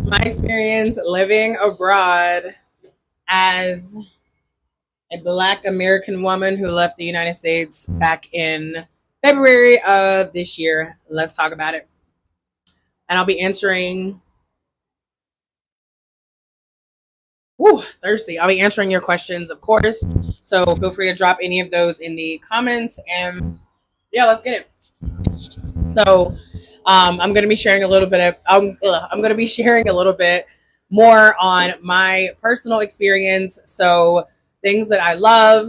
My experience living abroad as a Black American woman who left the United States back in February of this year. Let's talk about it. And I'll be answering. Whew, thirsty. I'll be answering your questions, of course. So feel free to drop any of those in the comments. And yeah, let's get it. So I'm going to be sharing a little bit of. I'm going to be sharing a little bit more on my personal experience. So things that I love.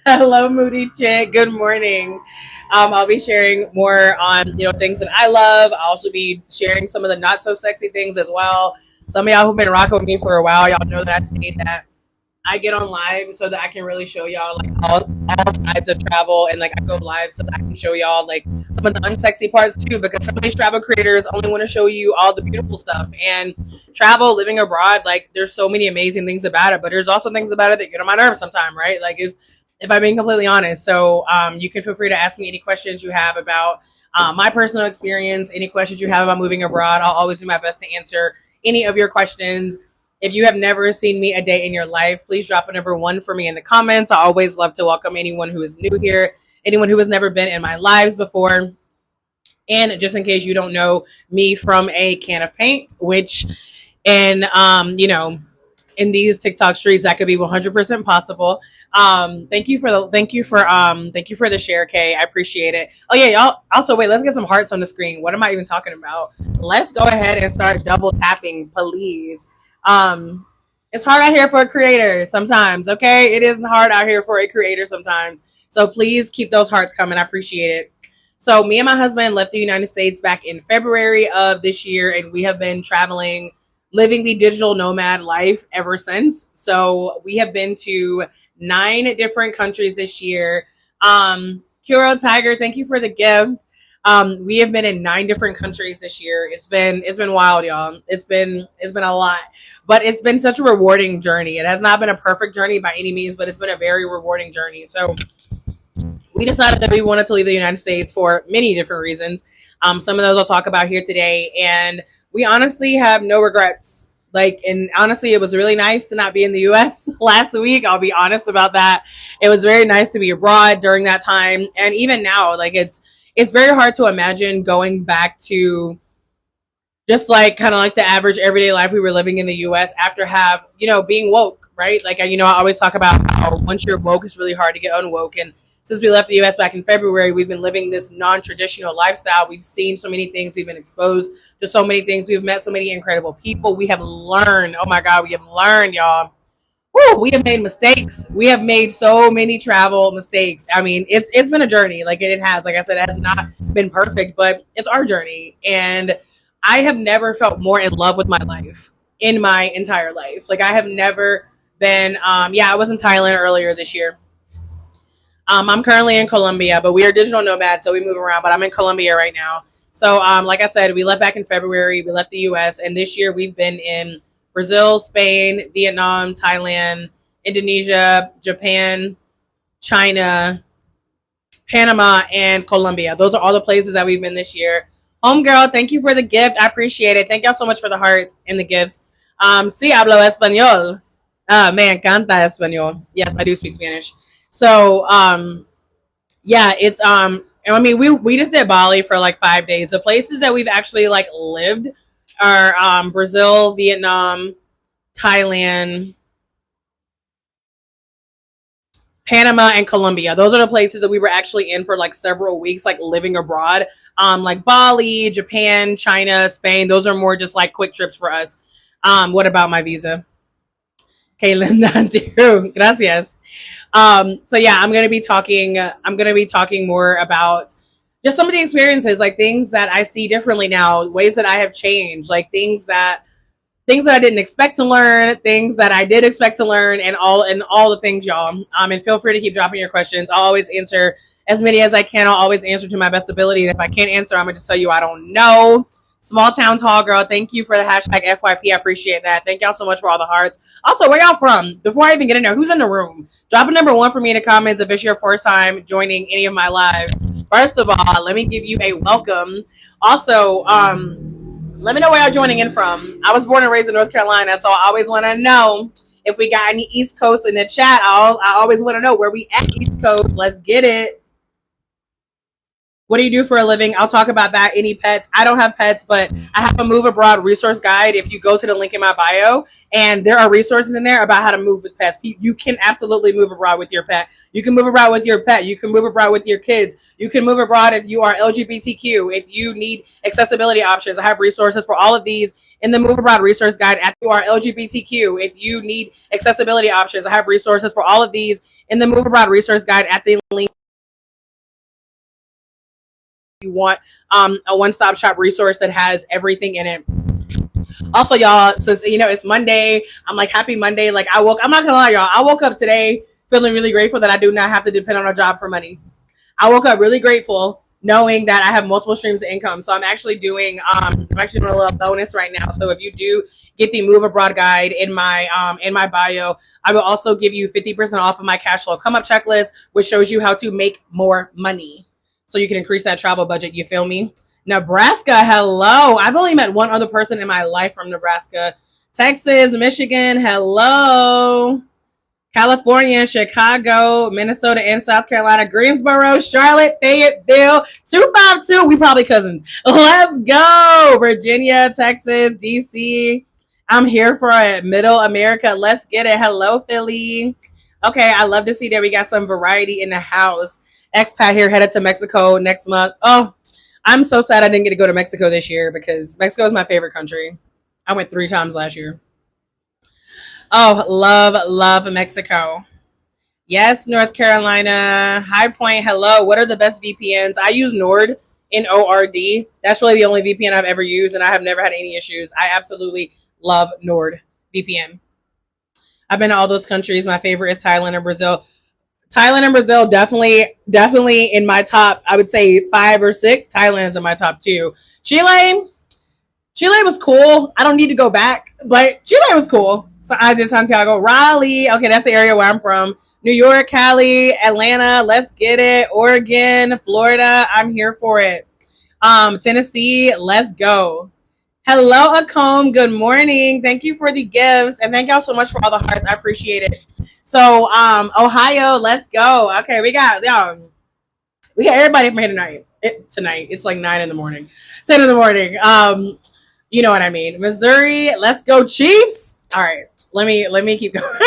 Hello, Moody Chick. Good morning. I'll be sharing more on things that I love. I'll also be sharing some of the not so sexy things as well. Some of y'all who've been rocking with me for a while, y'all know that I say that I get on live so that I can really show y'all like all sides of travel, and like I go live so that I can show y'all like some of the unsexy parts too, because some of these travel creators only want to show you all the beautiful stuff. And travel, living abroad, like there's so many amazing things about it, but there's also things about it that get on my nerves sometimes, right? Like if I'm being completely honest. So you can feel free to ask me any questions you have about my personal experience, any questions you have about moving abroad. I'll always do my best to answer any of your questions. If you have never seen me a day in your life, please drop a number one for me in the comments. I always love to welcome anyone who is new here, anyone who has never been in my lives before. And just in case you don't know me from a can of paint, which in in these TikTok streets that could be 100% possible. Thank you for the share, Kay. I appreciate it. Oh yeah, y'all. Also, wait, let's get some hearts on the screen. What am I even talking about? Let's go ahead and start double tapping, please. It's hard out here for a creator sometimes. Okay, it is hard out here for a creator sometimes. So please keep those hearts coming. I appreciate it. So me and my husband left the United States back in February of this year, and we have been traveling, living the digital nomad life ever since. So we have been to 9 different countries this year. Kuro Tiger, thank you for the gift. We have been in 9 different countries this year. It's been wild, y'all. It's been a lot, but it's been such a rewarding journey. It has not been a perfect journey by any means, but it's been a very rewarding journey. So we decided that we wanted to leave the United States for many different reasons. Some of those I'll talk about here today, and we honestly have no regrets. And honestly, it was really nice to not be in the US last week. I'll be honest about that. It was very nice to be abroad during that time. And even now, it's very hard to imagine going back to just kind of the average everyday life we were living in the US after being woke, right? I always talk about how once you're woke, it's really hard to get unwoke. And since we left the US back in February, we've been living this non-traditional lifestyle. We've seen so many things. We've been exposed to so many things. We've met so many incredible people. We have learned. Oh my God, we have learned, y'all. Woo, we have made mistakes. We have made so many travel mistakes. I mean, it's been a journey. It has. Like I said, it has not been perfect, but it's our journey. And I have never felt more in love with my life in my entire life. I have never been. I was in Thailand earlier this year. I'm currently in Colombia, but we are digital nomads, so we move around. But I'm in Colombia right now. So, like I said, we left back in February. We left the U.S. and this year we've been in Brazil, Spain, Vietnam, Thailand, Indonesia, Japan, China, Panama, and Colombia. Those are all the places that we've been this year. Homegirl, thank you for the gift. I appreciate it. Thank y'all so much for the hearts and the gifts. Sí hablo español. Me encanta español. Yes, I do speak Spanish. So, it's I mean, we just did Bali for 5 days. The places that we've actually lived are Brazil, Vietnam, Thailand, Panama, and Colombia. Those are the places that we were actually in for several weeks, living abroad. Bali, Japan, China, Spain. Those are more just quick trips for us. What about my visa? Okay, Linda, gracias. So yeah, I'm gonna be talking more about just some of the experiences, things that I see differently now, ways that I have changed, things that I didn't expect to learn, things that I did expect to learn, and all the things, y'all. And feel free to keep dropping your questions. I'll always answer as many as I can. I'll always answer to my best ability. And if I can't answer, I'm gonna just tell you I don't know. Small town tall girl, thank you for the hashtag FYP. I appreciate that. Thank y'all so much for all the hearts. Also, where y'all from? Before I even get in there, who's in the room? Drop a number one for me in the comments if it's your first time joining any of my lives. First of all, let me give you a welcome. Also, Let me know where y'all joining in from. I was born and raised in North Carolina, so I always want to know if we got any East Coast in the chat. I always want to know where we at East Coast. Let's get it. What do you do for a living? I'll talk about that. Any pets? I don't have pets, but I have a Move Abroad resource guide. If you go to the link in my bio, and there are resources in there about how to move with pets. You can absolutely move abroad with your pet. You can move abroad with your pet. You can move abroad with your kids. You can move abroad if you are LGBTQ. If you need accessibility options, I have resources for all of these in the Move Abroad resource guide. If you are LGBTQ, if you need accessibility options, I have resources for all of these in the Move Abroad resource guide at the link. You want a one-stop shop resource that has everything in it. Also, y'all, since it's Monday, I'm like, happy Monday. Like, I'm not gonna lie, y'all, I woke up today feeling really grateful that I do not have to depend on a job for money. I woke up really grateful knowing that I have multiple streams of income. So I'm actually doing a little bonus right now. So if you do get the Move Abroad guide in my bio, I will also give you 50% off of my cash flow come up checklist, which shows you how to make more money so you can increase that travel budget. You feel me? Nebraska, hello. I've only met one other person in my life from Nebraska. Texas, Michigan, hello. California, Chicago, Minnesota, and South Carolina, Greensboro, Charlotte, Fayetteville, 252. We probably cousins. Let's go. Virginia, Texas, DC. I'm here for it. Middle America. Let's get it. Hello, Philly. Okay, I love to see that we got some variety in the house. Expat here, headed to Mexico next month. Oh, I'm so sad I didn't get to go to Mexico this year because Mexico is my favorite country. I went 3 times last year. Oh, love Mexico. Yes, North Carolina. High Point, hello. What are the best VPNs? I use Nord, Nord. That's really the only VPN I've ever used, and I have never had any issues. I absolutely love Nord VPN. I've been to all those countries. My favorite is Thailand and Brazil. Thailand and Brazil, definitely in my top, I would say 5 or 6. Thailand is in my top 2. Chile was cool. I don't need to go back, but Chile was cool. So I did Santiago. Raleigh, okay, that's the area where I'm from. New York, Cali, Atlanta, let's get it. Oregon, Florida, I'm here for it. Tennessee, let's go. Hello, Acom. Good morning. Thank you for the gifts, and thank y'all so much for all the hearts. I appreciate it. So, Ohio, let's go. Okay, we got everybody from here tonight. It's like 9 in the morning, 10 in the morning. You know what I mean. Missouri, let's go, Chiefs. All right, let me keep going.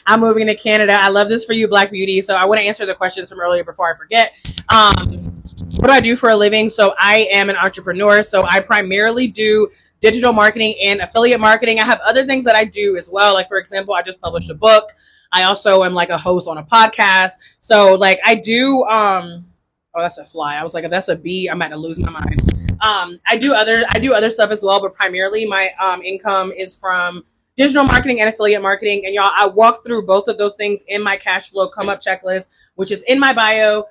I'm moving to Canada. I love this for you, Black Beauty. So I want to answer the questions from earlier before I forget. What do I do for a living? So I am an entrepreneur. So I primarily do digital marketing and affiliate marketing. I have other things that I do as well. Like, for example, I just published a book. I also am like a host on a podcast. So like I do, oh, that's a fly. I was like, if that's a bee, I'm about to lose my mind. I do other stuff as well, but primarily my income is from digital marketing and affiliate marketing. And y'all, I walk through both of those things in my cash flow come up checklist, which is in my bio.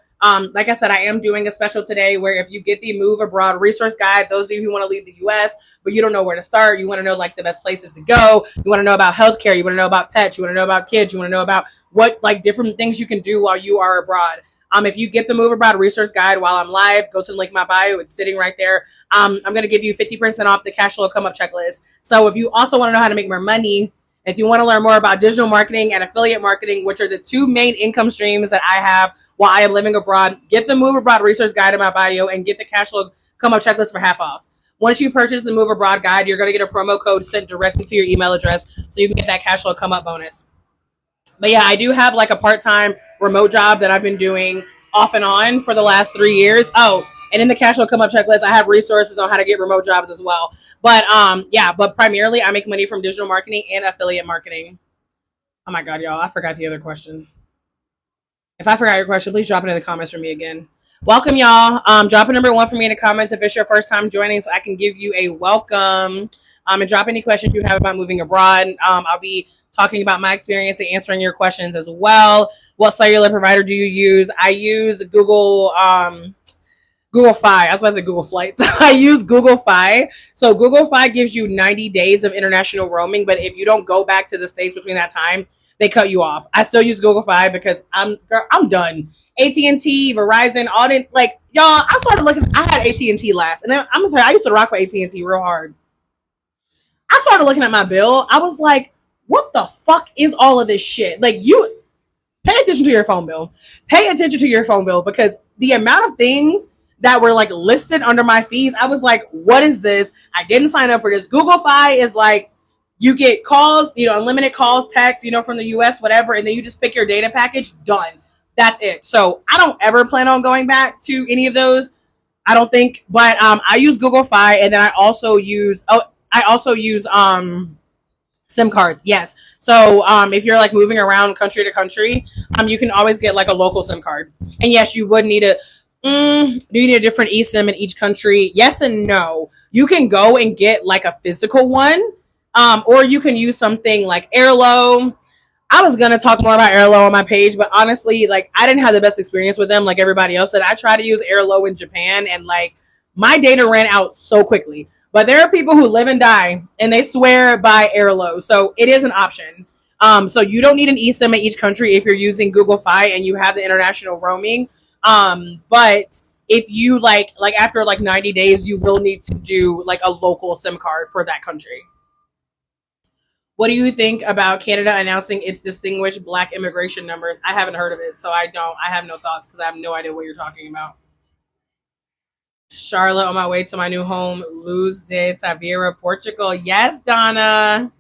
Like I said, I am doing a special today where if you get the Move Abroad resource guide, those of you who want to leave the US, but you don't know where to start, you want to know like the best places to go, you want to know about healthcare, you want to know about pets, you want to know about kids, you want to know about what like different things you can do while you are abroad. If you get the Move Abroad resource guide while I'm live, go to the link in my bio. It's sitting right there. I'm going to give you 50% off the cash flow come up checklist. So if you also want to know how to make more money, if you want to learn more about digital marketing and affiliate marketing, which are the 2 main income streams that I have while I am living abroad, get the Move Abroad resource guide in my bio and get the cash flow come up checklist for half off. Once you purchase the Move Abroad guide, you're going to get a promo code sent directly to your email address so you can get that cash flow come up bonus. But yeah, I do have like a part-time remote job that I've been doing off and on for the last 3 years. Oh, and in the cash flow come up checklist, I have resources on how to get remote jobs as well. But yeah, but primarily I make money from digital marketing and affiliate marketing. Oh my God, y'all, I forgot the other question. If I forgot your question, please drop it in the comments for me again. Welcome, y'all. Drop a number 1 for me in the comments if it's your first time joining so I can give you a welcome. And drop any questions you have about moving abroad. I'll be talking about my experience and answering your questions as well. What cellular provider do you use? I use Google Fi. I was about to say Google Flights. I use Google Fi. So Google Fi gives you 90 days of international roaming, but if you don't go back to the States between that time, they cut you off. I still use Google Fi because I'm done. AT&T, Verizon, all that, like, y'all, I started looking, I had AT&T last, and then I'm gonna tell you, I used to rock with AT&T real hard. I started looking at my bill. I was like, what the fuck is all of this shit? Like, you pay attention to your phone bill. Pay attention to your phone bill, because the amount of things that were like listed under my fees, I was like, what is this? I didn't sign up for this. Google Fi is like, you get calls, unlimited calls, text, from the US, whatever, and then you just pick your data package, done. That's it. So I don't ever plan on going back to any of those. I don't think, but I use Google Fi, and then I also use SIM cards. Yes. So if you're like moving around country to country, you can always get like a local SIM card. And yes, you would need do you need a different eSIM in each country? Yes and no. You can go and get like a physical one, or you can use something like Airlo. I was gonna talk more about Airlo on my page, but honestly, like, I didn't have the best experience with them, like everybody else said. I tried to use Airlo in Japan, and like, my data ran out so quickly. But there are people who live and die, and they swear by Airlo, so it is an option. So you don't need an eSIM in each country if you're using Google Fi and you have the international roaming. But if you like after like 90 days, you will need to do like a local SIM card for that country. What do you think about Canada announcing its distinguished Black immigration numbers? I haven't heard of it, so I have no thoughts because I have no idea what you're talking about. Charlotte, on my way to my new home, Luz de Tavira, Portugal. Yes, Donna.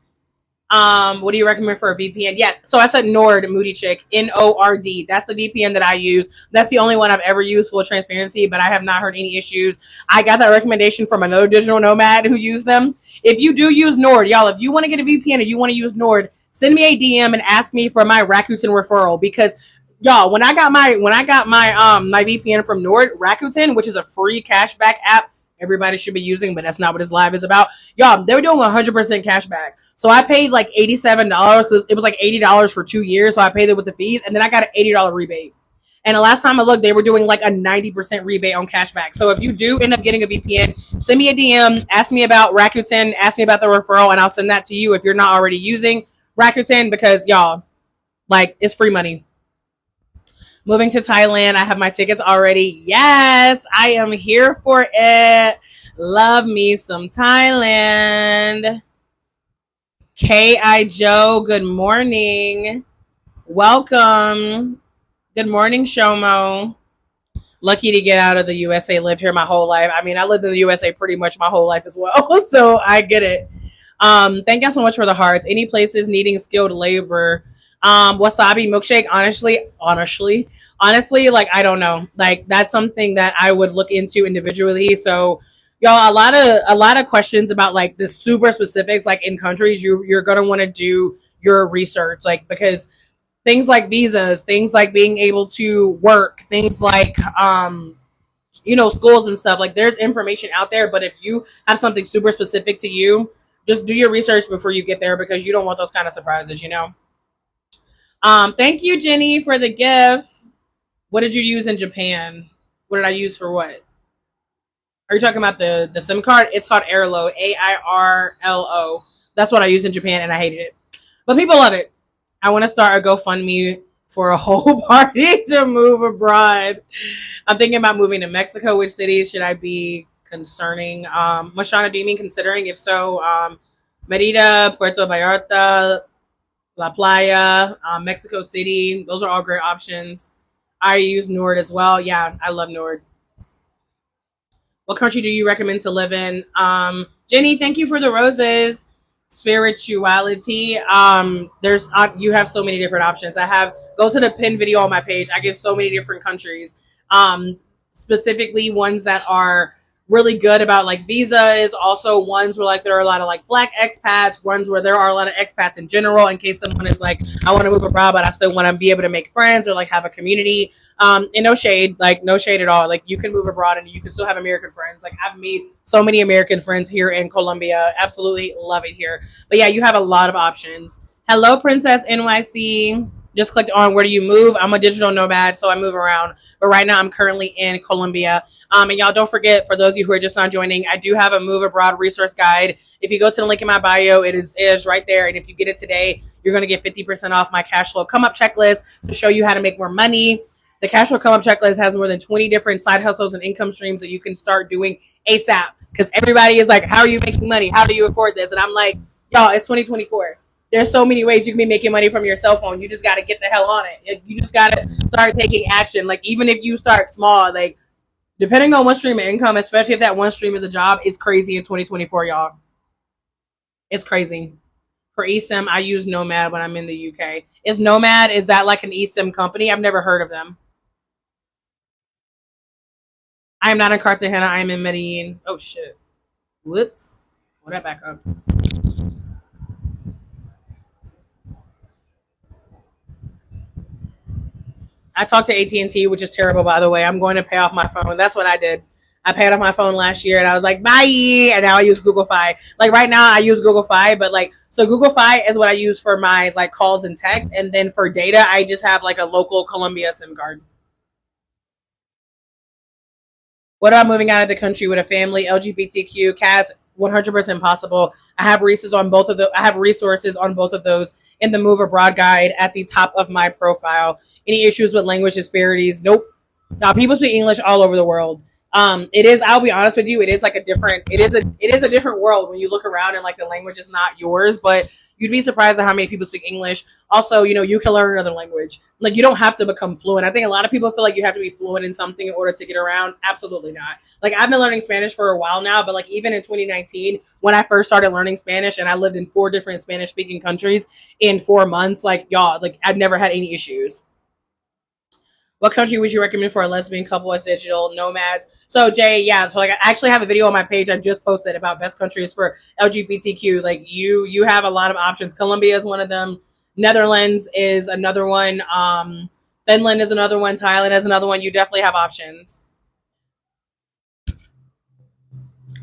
What do you recommend for a VPN? Yes. So I said Nord, Moody Chick, Nord. That's the VPN that I use. That's the only one I've ever used, full transparency, but I have not heard any issues. I got that recommendation from another digital nomad who used them. If you do use Nord, y'all, if you want to get a VPN and you want to use Nord, send me a DM and ask me for my Rakuten referral, because y'all, when I got my my VPN from Nord, Rakuten, which is a free cashback app everybody should be using, but that's not what this live is about. Y'all, they were doing 100% cash back. So I paid like $87. It was like $80 for 2 years. So I paid it with the fees, and then I got an $80 rebate. And the last time I looked, they were doing like a 90% rebate on cashback. So if you do end up getting a VPN, send me a DM, ask me about Rakuten, ask me about the referral, and I'll send that to you if you're not already using Rakuten, because y'all, like, it's free money. Moving to Thailand. I have my tickets already. Yes, I am here for it. Love me some Thailand. K.I. Joe, good morning. Welcome. Good morning, Shomo. Lucky to get out of the USA. Lived here my whole life. I mean, I lived in the USA pretty much my whole life as well. So I get it. Thank y'all so much for the hearts. Any places needing skilled labor? Wasabi milkshake, honestly, like, I don't know, like, that's something that I would look into individually. So y'all, a lot of questions about like the super specifics, like in countries, you're gonna want to do your research, like, because things like visas, things like being able to work, things like schools and stuff, like, there's information out there. But if you have something super specific to you, just do your research before you get there, because you don't want those kind of surprises. Thank you, Jenny, for the gift. What did you use in Japan? What did I use for what? Are you talking about the SIM card? It's called Airlo, AIRLO. That's what I used in Japan, and I hated it. But people love it. I want to start a GoFundMe for a whole party to move abroad. I'm thinking about moving to Mexico. Which cities should I be concerning? Mashana, do you mean considering? If so, Merida, Puerto Vallarta, La Playa, Mexico City. Those are all great options. I use Nord as well. Yeah, I love Nord. What country do you recommend to live in? Jenny, thank you for the roses. Spirituality. There's you have so many different options. Go to the pin video on my page. I give so many different countries. Specifically ones that are really good about like visas, also ones where like there are a lot of like Black expats, ones where there are a lot of expats in general, in case someone is like, I want to move abroad but I still want to be able to make friends or like have a community. And no shade at all, like, you can move abroad and you can still have American friends. Like, I've made so many American friends here in Colombia. Absolutely love it here. But yeah, you have a lot of options. Hello, Princess NYC. Just clicked on where do you move. I'm a digital nomad, so I move around, but right now I'm currently in Colombia. And y'all don't forget, for those of you who are just not joining, I do have a Move Abroad resource guide. If you go to the link in my bio, it is right there. And if you get it today, you're going to get 50% off my cash flow come up checklist to show you how to make more money. The cash flow come up checklist has more than 20 different side hustles and income streams that you can start doing ASAP. Because everybody is like, how are you making money? How do you afford this? And I'm like, y'all, it's 2024. There's so many ways you can be making money from your cell phone. You just got to get the hell on it. You just got to start taking action. Like, even if you start small, like, depending on what stream of income, especially if that one stream is a job, is crazy in 2024, y'all. It's crazy. For eSIM, I use Nomad when I'm in the UK. Is that like an eSIM company? I've never heard of them. I am not in Cartagena. I am in Medellin. Oh, shit. Whoops. Pull that back up. I talked to AT&T, which is terrible, by the way. I'm going to pay off my phone. That's what I did. I paid off my phone last year, and I was like, bye. And now I use Google Fi. Like, right now, I use Google Fi, but like, so Google Fi is what I use for my like calls and text, and then for data, I just have like a local Colombia SIM card. What about moving out of the country with a family? LGBTQ, CAS, 100% possible. I have resources on both of those in the Move Abroad guide at the top of my profile. Any issues with language disparities? Nope. Now, people speak English all over the world. It is, I'll be honest with you, it is a different world when you look around and like the language is not yours, but you'd be surprised at how many people speak English. Also, you can learn another language. Like, you don't have to become fluent. I think a lot of people feel like you have to be fluent in something in order to get around. Absolutely not. Like, I've been learning Spanish for a while now, but like, even in 2019, when I first started learning Spanish and I lived in 4 different Spanish speaking countries in 4 months, like, y'all, like, I've never had any issues. What country would you recommend for a lesbian couple as digital nomads? So, Jay, yeah. So, like, I actually have a video on my page I just posted about best countries for LGBTQ. Like, you have a lot of options. Colombia is one of them. Netherlands is another one. Finland is another one. Thailand is another one. You definitely have options.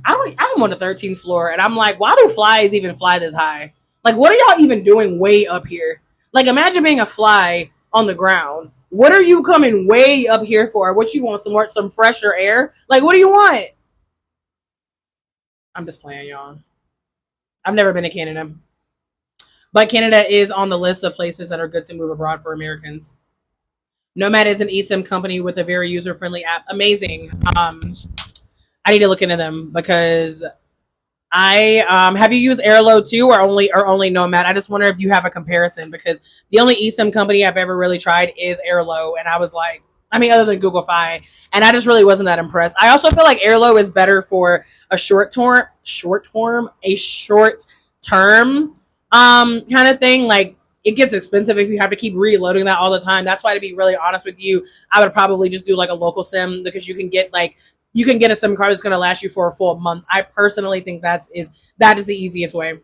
I'm on the 13th floor, and I'm like, why do flies even fly this high? Like, what are y'all even doing way up here? Like, imagine being a fly on the ground. What are you coming way up here for? What you want? Some fresher air? Like, what do you want? I'm just playing, y'all. I've never been to Canada, but Canada is on the list of places that are good to move abroad for Americans. Nomad is an eSIM company with a very user-friendly app. Amazing. I need to look into them because have you used Airlo too, or only Nomad? I just wonder if you have a comparison, because the only eSIM company I've ever really tried is Airlo, and I was like, I mean, other than Google Fi, and I just really wasn't that impressed. I also feel like Airlo is better for a short term kind of thing. Like, it gets expensive if you have to keep reloading that all the time. That's why, to be really honest with you, I would probably just do like a local SIM, because you can get a SIM card that's going to last you for a full month. I personally think that is the easiest way.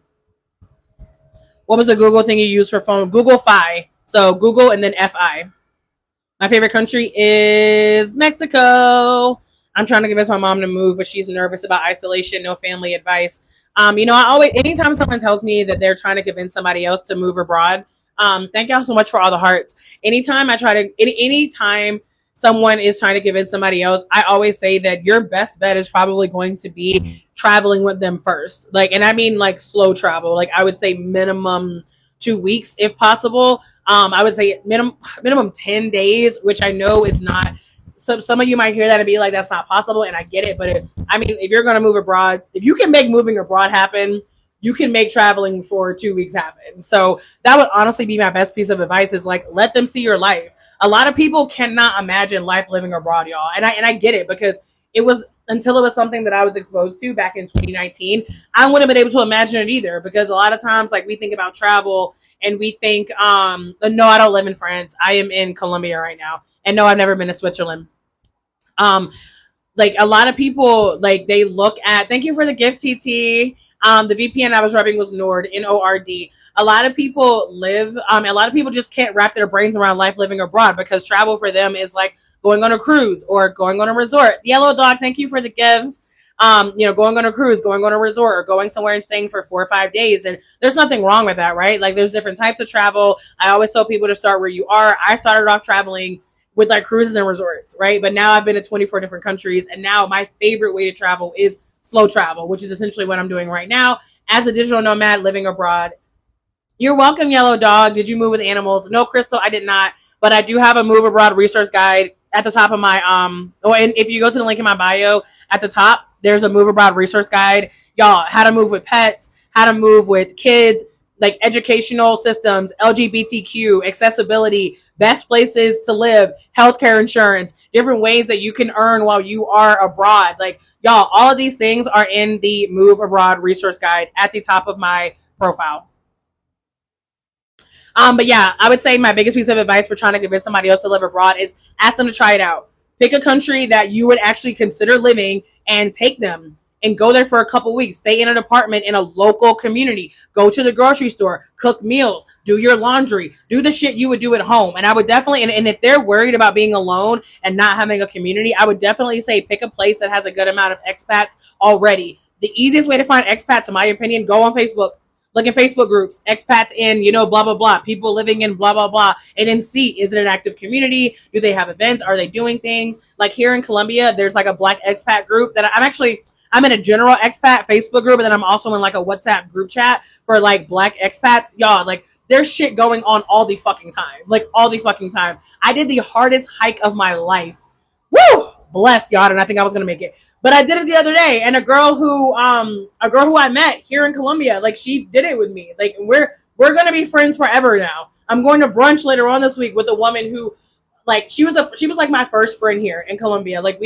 What was the Google thing you used for phone? Google Fi. So Google and then Fi. My favorite country is Mexico. I'm trying to convince my mom to move, but she's nervous about isolation. No family advice. Anytime someone tells me that they're trying to convince somebody else to move abroad, thank y'all so much for all the hearts. Anytime someone is trying to convince somebody else, I always say that your best bet is probably going to be traveling with them first. Like, and I mean like slow travel. Like, I would say minimum 2 weeks if possible. I would say minimum 10 days, which I know is not. Some of you might hear that and be like, that's not possible, and I get it. But if you're going to move abroad, if you can make moving abroad happen, you can make traveling for 2 weeks happen. So that would honestly be my best piece of advice, is like, let them see your life. A lot of people cannot imagine life living abroad, y'all. And I get it, because it was until it was something that I was exposed to back in 2019, I wouldn't have been able to imagine it either. Because a lot of times, like, we think about travel and we think, no, I don't live in France. I am in Colombia right now. And no, I've never been to Switzerland. Like, a lot of people, like, they look at, thank you for the gift, TT. The VPN I was rubbing was Nord, Nord. A lot of people just can't wrap their brains around life living abroad, because travel for them is like going on a cruise or going on a resort. Yellow Dog, thank you for the gifts. Going on a cruise, going on a resort, or going somewhere and staying for 4 or 5 days. And there's nothing wrong with that, right? Like, there's different types of travel. I always tell people to start where you are. I started off traveling with like cruises and resorts, right? But now I've been to 24 different countries, and now my favorite way to travel is slow travel, which is essentially what I'm doing right now as a digital nomad living abroad. You're welcome, Yellow Dog. Did you move with animals? No, Crystal, I did not. But I do have a move abroad resource guide at the top of my and if you go to the link in my bio at the top, there's a move abroad resource guide. Y'all, how to move with pets, how to move with kids, like educational systems, LGBTQ, accessibility, best places to live, healthcare insurance, different ways that you can earn while you are abroad. Like, y'all, all of these things are in the Move Abroad resource guide at the top of my profile. But yeah, I would say my biggest piece of advice for trying to convince somebody else to live abroad is ask them to try it out. Pick a country that you would actually consider living and take them and go there for a couple weeks. Stay in an apartment in a local community. Go to the grocery store, cook meals, do your laundry, do the shit you would do at home. And I would definitely, and if they're worried about being alone and not having a community, I would definitely say pick a place that has a good amount of expats already. The easiest way to find expats, in my opinion, go on Facebook. Look at Facebook groups, expats in, blah, blah, blah, people living in blah, blah, blah, and then see, is it an active community? Do they have events? Are they doing things? Like here in Colombia, there's like a Black expat group that I'm in a general expat Facebook group, and then I'm also in like a WhatsApp group chat for like Black expats. Y'all, like there's shit going on all the fucking time. Like all the fucking time. I did the hardest hike of my life. Woo! Bless y'all, and I think I was gonna make it. But I did it the other day, and a girl who I met here in Colombia, like she did it with me. Like we're gonna be friends forever now. I'm going to brunch later on this week with a woman who, like, she was like my first friend here in Colombia. Like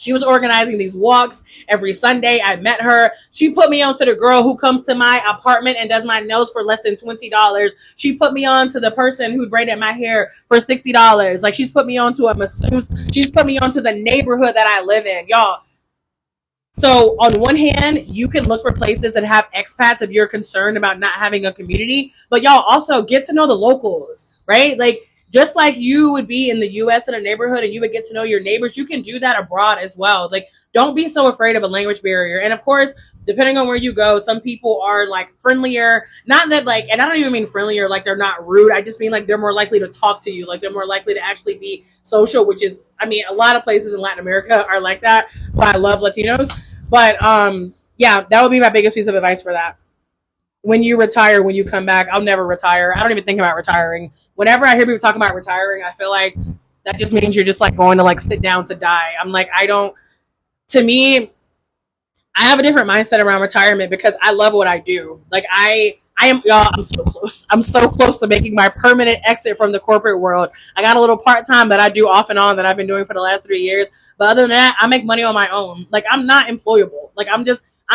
she was organizing these walks every Sunday. I met her. She put me on to the girl who comes to my apartment and does my nails for less than $20. She put me on to the person who braided my hair for $60. Like she's put me on to a masseuse. She's put me on to the neighborhood that I live in, y'all. So on one hand, you can look for places that have expats if you're concerned about not having a community, but y'all also get to know the locals, right? Like, just like you would be in the US in a neighborhood and you would get to know your neighbors, you can do that abroad as well. Like, don't be so afraid of a language barrier. And of course, depending on where you go, some people are like friendlier. Not that like, and I don't even mean friendlier like they're not rude. I just mean like they're more likely to talk to you. Like they're more likely to actually be social, which is, I mean, a lot of places in Latin America are like that. That's why I love Latinos. But yeah, that would be my biggest piece of advice for that. When you retire, when you come back, I'll never retire. I don't even think about retiring. Whenever I hear people talking about retiring, I feel like that just means you're just like going to like sit down to die. I'm like, to me, I have a different mindset around retirement because I love what I do. Like y'all, I'm so close. I'm so close to making my permanent exit from the corporate world. I got a little part-time that I do off and on that I've been doing for the last 3 years. But other than that, I make money on my own. Like I'm not employable. Like I'm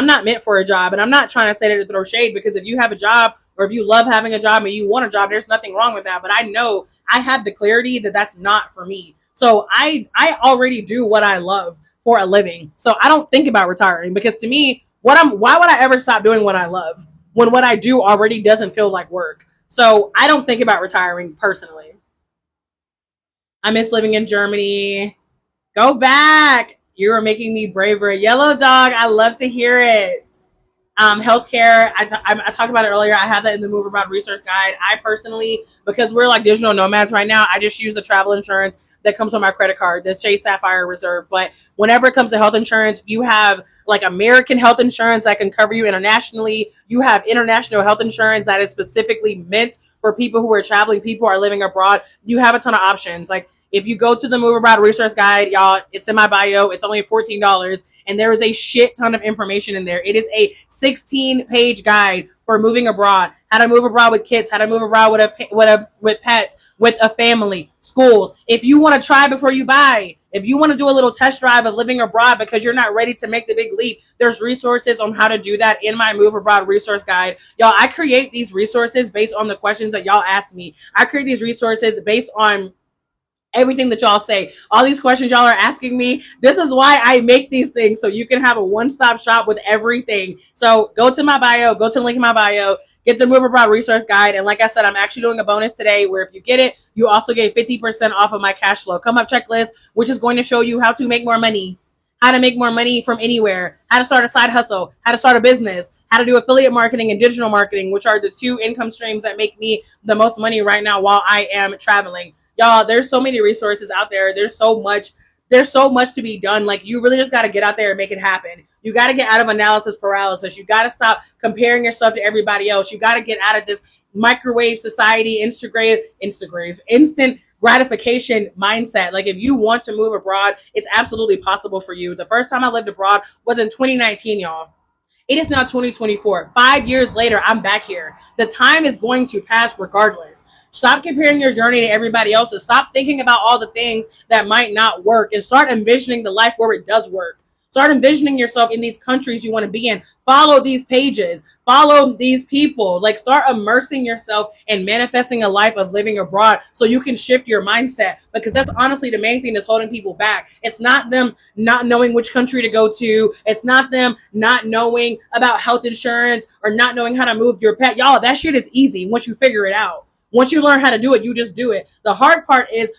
not meant for a job. And I'm not trying to say that to throw shade, because if you have a job or if you love having a job and you want a job, there's nothing wrong with that. But I know I have the clarity that that's not for me. So I already do what I love for a living. So I don't think about retiring, because to me, why would I ever stop doing what I love when what I do already doesn't feel like work? So I don't think about retiring personally. I miss living in Germany. Go back. You are making me braver. Yellow Dog, I love to hear it. Healthcare, I talked about it earlier. I have that in the Move Abroad resource guide. I personally, because we're like digital nomads right now, I just use the travel insurance that comes on my credit card, the Chase Sapphire Reserve. But whenever it comes to health insurance, you have like American health insurance that can cover you internationally. You have international health insurance that is specifically meant for people who are traveling, people who are living abroad. You have a ton of options. Like, if you go to the Move Abroad resource guide, y'all, it's in my bio. It's only $14, and there is a shit ton of information in there. It is a 16-page guide for moving abroad, how to move abroad with kids, how to move abroad with pets, with a family, schools. If you want to try before you buy, if you want to do a little test drive of living abroad because you're not ready to make the big leap, there's resources on how to do that in my Move Abroad resource guide. Y'all, I create these resources based on the questions that y'all ask me. I create these resources based on everything that y'all say, all these questions y'all are asking me. This is why I make these things, so you can have a one-stop shop with everything. So go to my bio, go to the link in my bio, get the Move Abroad resource guide. And like I said, I'm actually doing a bonus today where if you get it, you also get 50% off of my cash flow come up checklist, which is going to show you how to make more money, how to make more money from anywhere, how to start a side hustle, how to start a business, how to do affiliate marketing and digital marketing, which are the two income streams that make me the most money right now while I am traveling. Y'all, there's so many resources out there. There's so much to be done. Like, you really just got to get out there and make it happen. You got to get out of analysis paralysis. You got to stop comparing yourself to everybody else. You got to get out of this microwave society, instant gratification mindset. Like, if you want to move abroad, it's absolutely possible for you. The first time I lived abroad was in 2019, y'all. It is now 2024. 5 years later, I'm back here. The time is going to pass regardless. Stop comparing your journey to everybody else's. Stop thinking about all the things that might not work and start envisioning the life where it does work. Start envisioning yourself in these countries you want to be in. Follow these pages. Follow these people. Like, start immersing yourself and manifesting a life of living abroad so you can shift your mindset, because that's honestly the main thing that's holding people back. It's not them not knowing which country to go to. It's not them not knowing about health insurance or not knowing how to move your pet. Y'all, that shit is easy once you figure it out. Once you learn how to do it, you just do it. The hard part is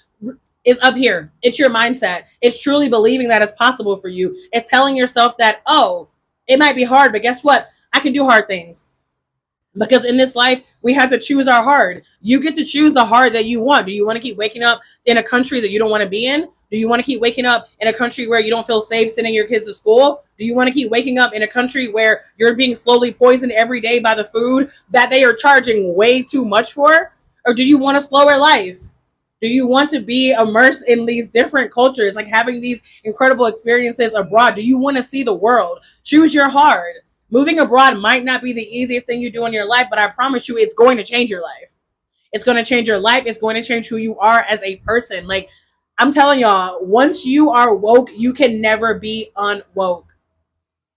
up here. It's your mindset. It's truly believing that it's possible for you. It's telling yourself that, oh, it might be hard, but guess what? I can do hard things. Because in this life, we have to choose our hard. You get to choose the hard that you want. Do you want to keep waking up in a country that you don't want to be in? Do you want to keep waking up in a country where you don't feel safe sending your kids to school? Do you want to keep waking up in a country where you're being slowly poisoned every day by the food that they are charging way too much for? Or do you want a slower life? Do you want to be immersed in these different cultures, like having these incredible experiences abroad? Do you want to see the world? Choose your hard. Moving abroad might not be the easiest thing you do in your life, but I promise you it's going to change your life. It's going to change your life. It's going to change who you are as a person. Like, I'm telling y'all, once you are woke, you can never be unwoke.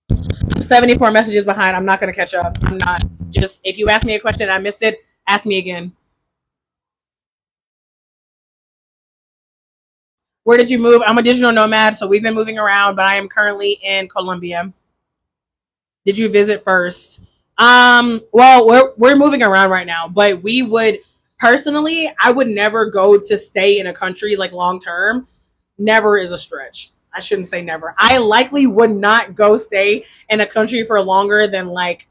I'm 74 messages behind. I'm not going to catch up. I'm not. Just, if you ask me a question and I missed it, ask me again. Where did you move? I'm a digital nomad, so we've been moving around, but I am currently in Colombia. Did you visit first? Well, we're moving around right now, but we would personally, I would never go to stay in a country like long term. Never is a stretch. I shouldn't say never. I likely would not go stay in a country for longer than like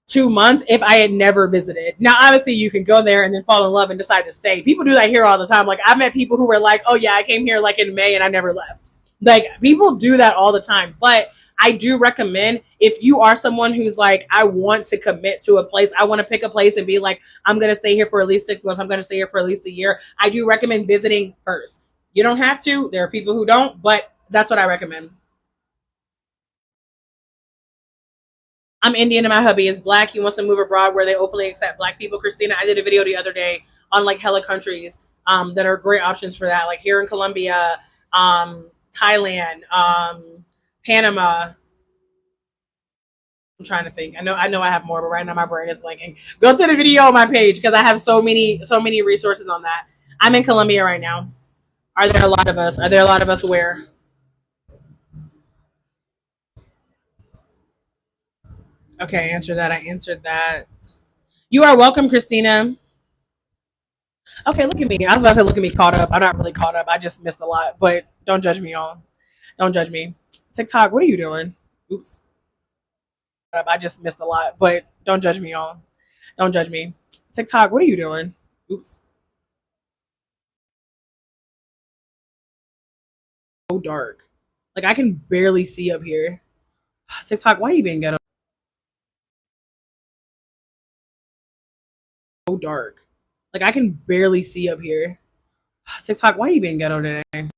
2 months if I had never visited. Now, obviously, you can go there and then fall in love and decide to stay. People do that here all the time. Like, I've met people who were like, oh, yeah, I came here like in May and I never left. Like, people do that all the time. But I do recommend, if you are someone who's like, I want to commit to a place, I want to pick a place and be like, I'm going to stay here for at least 6 months, I'm going to stay here for at least a year, I do recommend visiting first. You don't have to. There are people who don't, but that's what I recommend. I'm Indian and my hubby is black. He wants to move abroad where they openly accept black people. Christina, I did a video the other day on like hella countries that are great options for that. Like here in Colombia, Thailand, Panama. I'm trying to think. I know I have more, but right now my brain is blanking. Go to the video on my page because I have so many resources on that. I'm in Colombia right now. Are there a lot of us? Are there a lot of us where? Okay, answer that. I answered that. You are welcome, Christina. Okay, look at me. I was about to say, look at me caught up. I'm not really caught up. I just missed a lot, but don't judge me, y'all. Don't judge me. TikTok, what are you doing? Oops. I just missed a lot, but don't judge me, y'all. Don't judge me. TikTok, what are you doing? Oops. So dark. Like, I can barely see up here. TikTok, why you being ghetto? So dark. Like, I can barely see up here. TikTok, why you being ghetto today?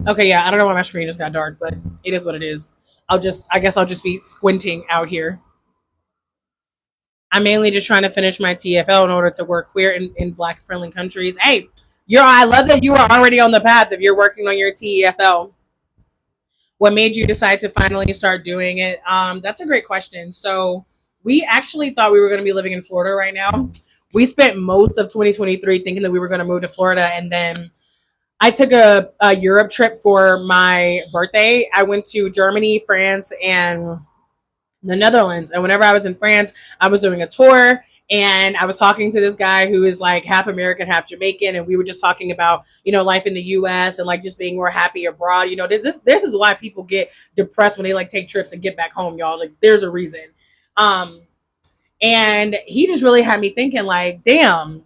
Okay, yeah, I don't know why my screen just got dark, but it is what it is. I guess I'll just be squinting out here. I'm mainly just trying to finish my TFL in order to work queer in black friendly countries. Hey, I love that you are already on the path of you're working on your TEFL. What made you decide to finally start doing it? That's a great question. So we actually thought we were going to be living in Florida right now. We spent most of 2023 thinking that we were going to move to Florida, and then I took a Europe trip for my birthday. I went to Germany, France, and the Netherlands. And whenever I was in France, I was doing a tour and I was talking to this guy who is like half American, half Jamaican. And we were just talking about, life in the US and like just being more happy abroad. This is why people get depressed when they like take trips and get back home, y'all. Like there's a reason. Um, And he just really had me thinking, like, damn,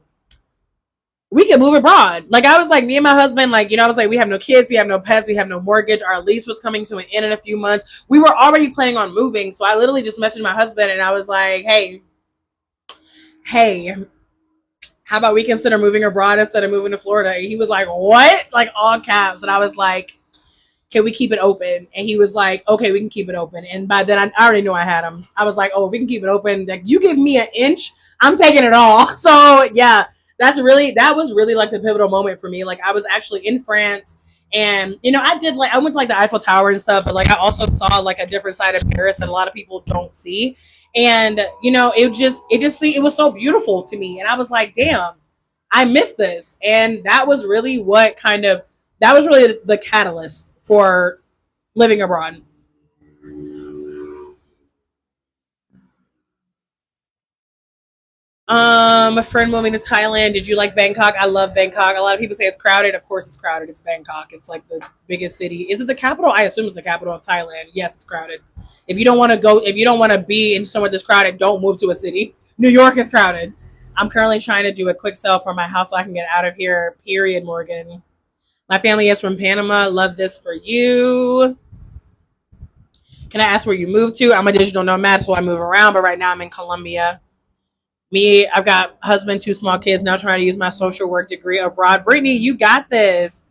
we can move abroad. Like, I was like, me and my husband, like, I was like, we have no kids, we have no pets, we have no mortgage. Our lease was coming to an end in a few months. We were already planning on moving. So I literally just messaged my husband and I was like, hey, how about we consider moving abroad instead of moving to Florida? And he was like, what? Like, all caps. And I was like, can we keep it open? And he was like, okay, we can keep it open. And by then I already knew I had him. I was like, oh, if we can keep it open, like, you give me an inch, I'm taking it all. So yeah, that was really like the pivotal moment for me. Like, I was actually in France and I went to like the Eiffel Tower and stuff, but like I also saw like a different side of Paris that a lot of people don't see. And it was so beautiful to me. And I was like, damn, I missed this. And that was really the catalyst for living abroad. A friend moving to Thailand. Did you like Bangkok? I love Bangkok. A lot of people say it's crowded. Of course, it's crowded. It's Bangkok. It's like the biggest city. Is it the capital? I assume it's the capital of Thailand. Yes, it's crowded. If you don't want to be in somewhere that's crowded, don't move to a city. New York is crowded. I'm currently trying to do a quick sell for my house so I can get out of here. Period, Morgan. My family is from Panama. Love this for you. Can I ask where you moved to? I'm a digital nomad, so I move around, but right now I'm in Colombia. Me, I've got husband, two small kids, now trying to use my social work degree abroad. Brittany, you got this.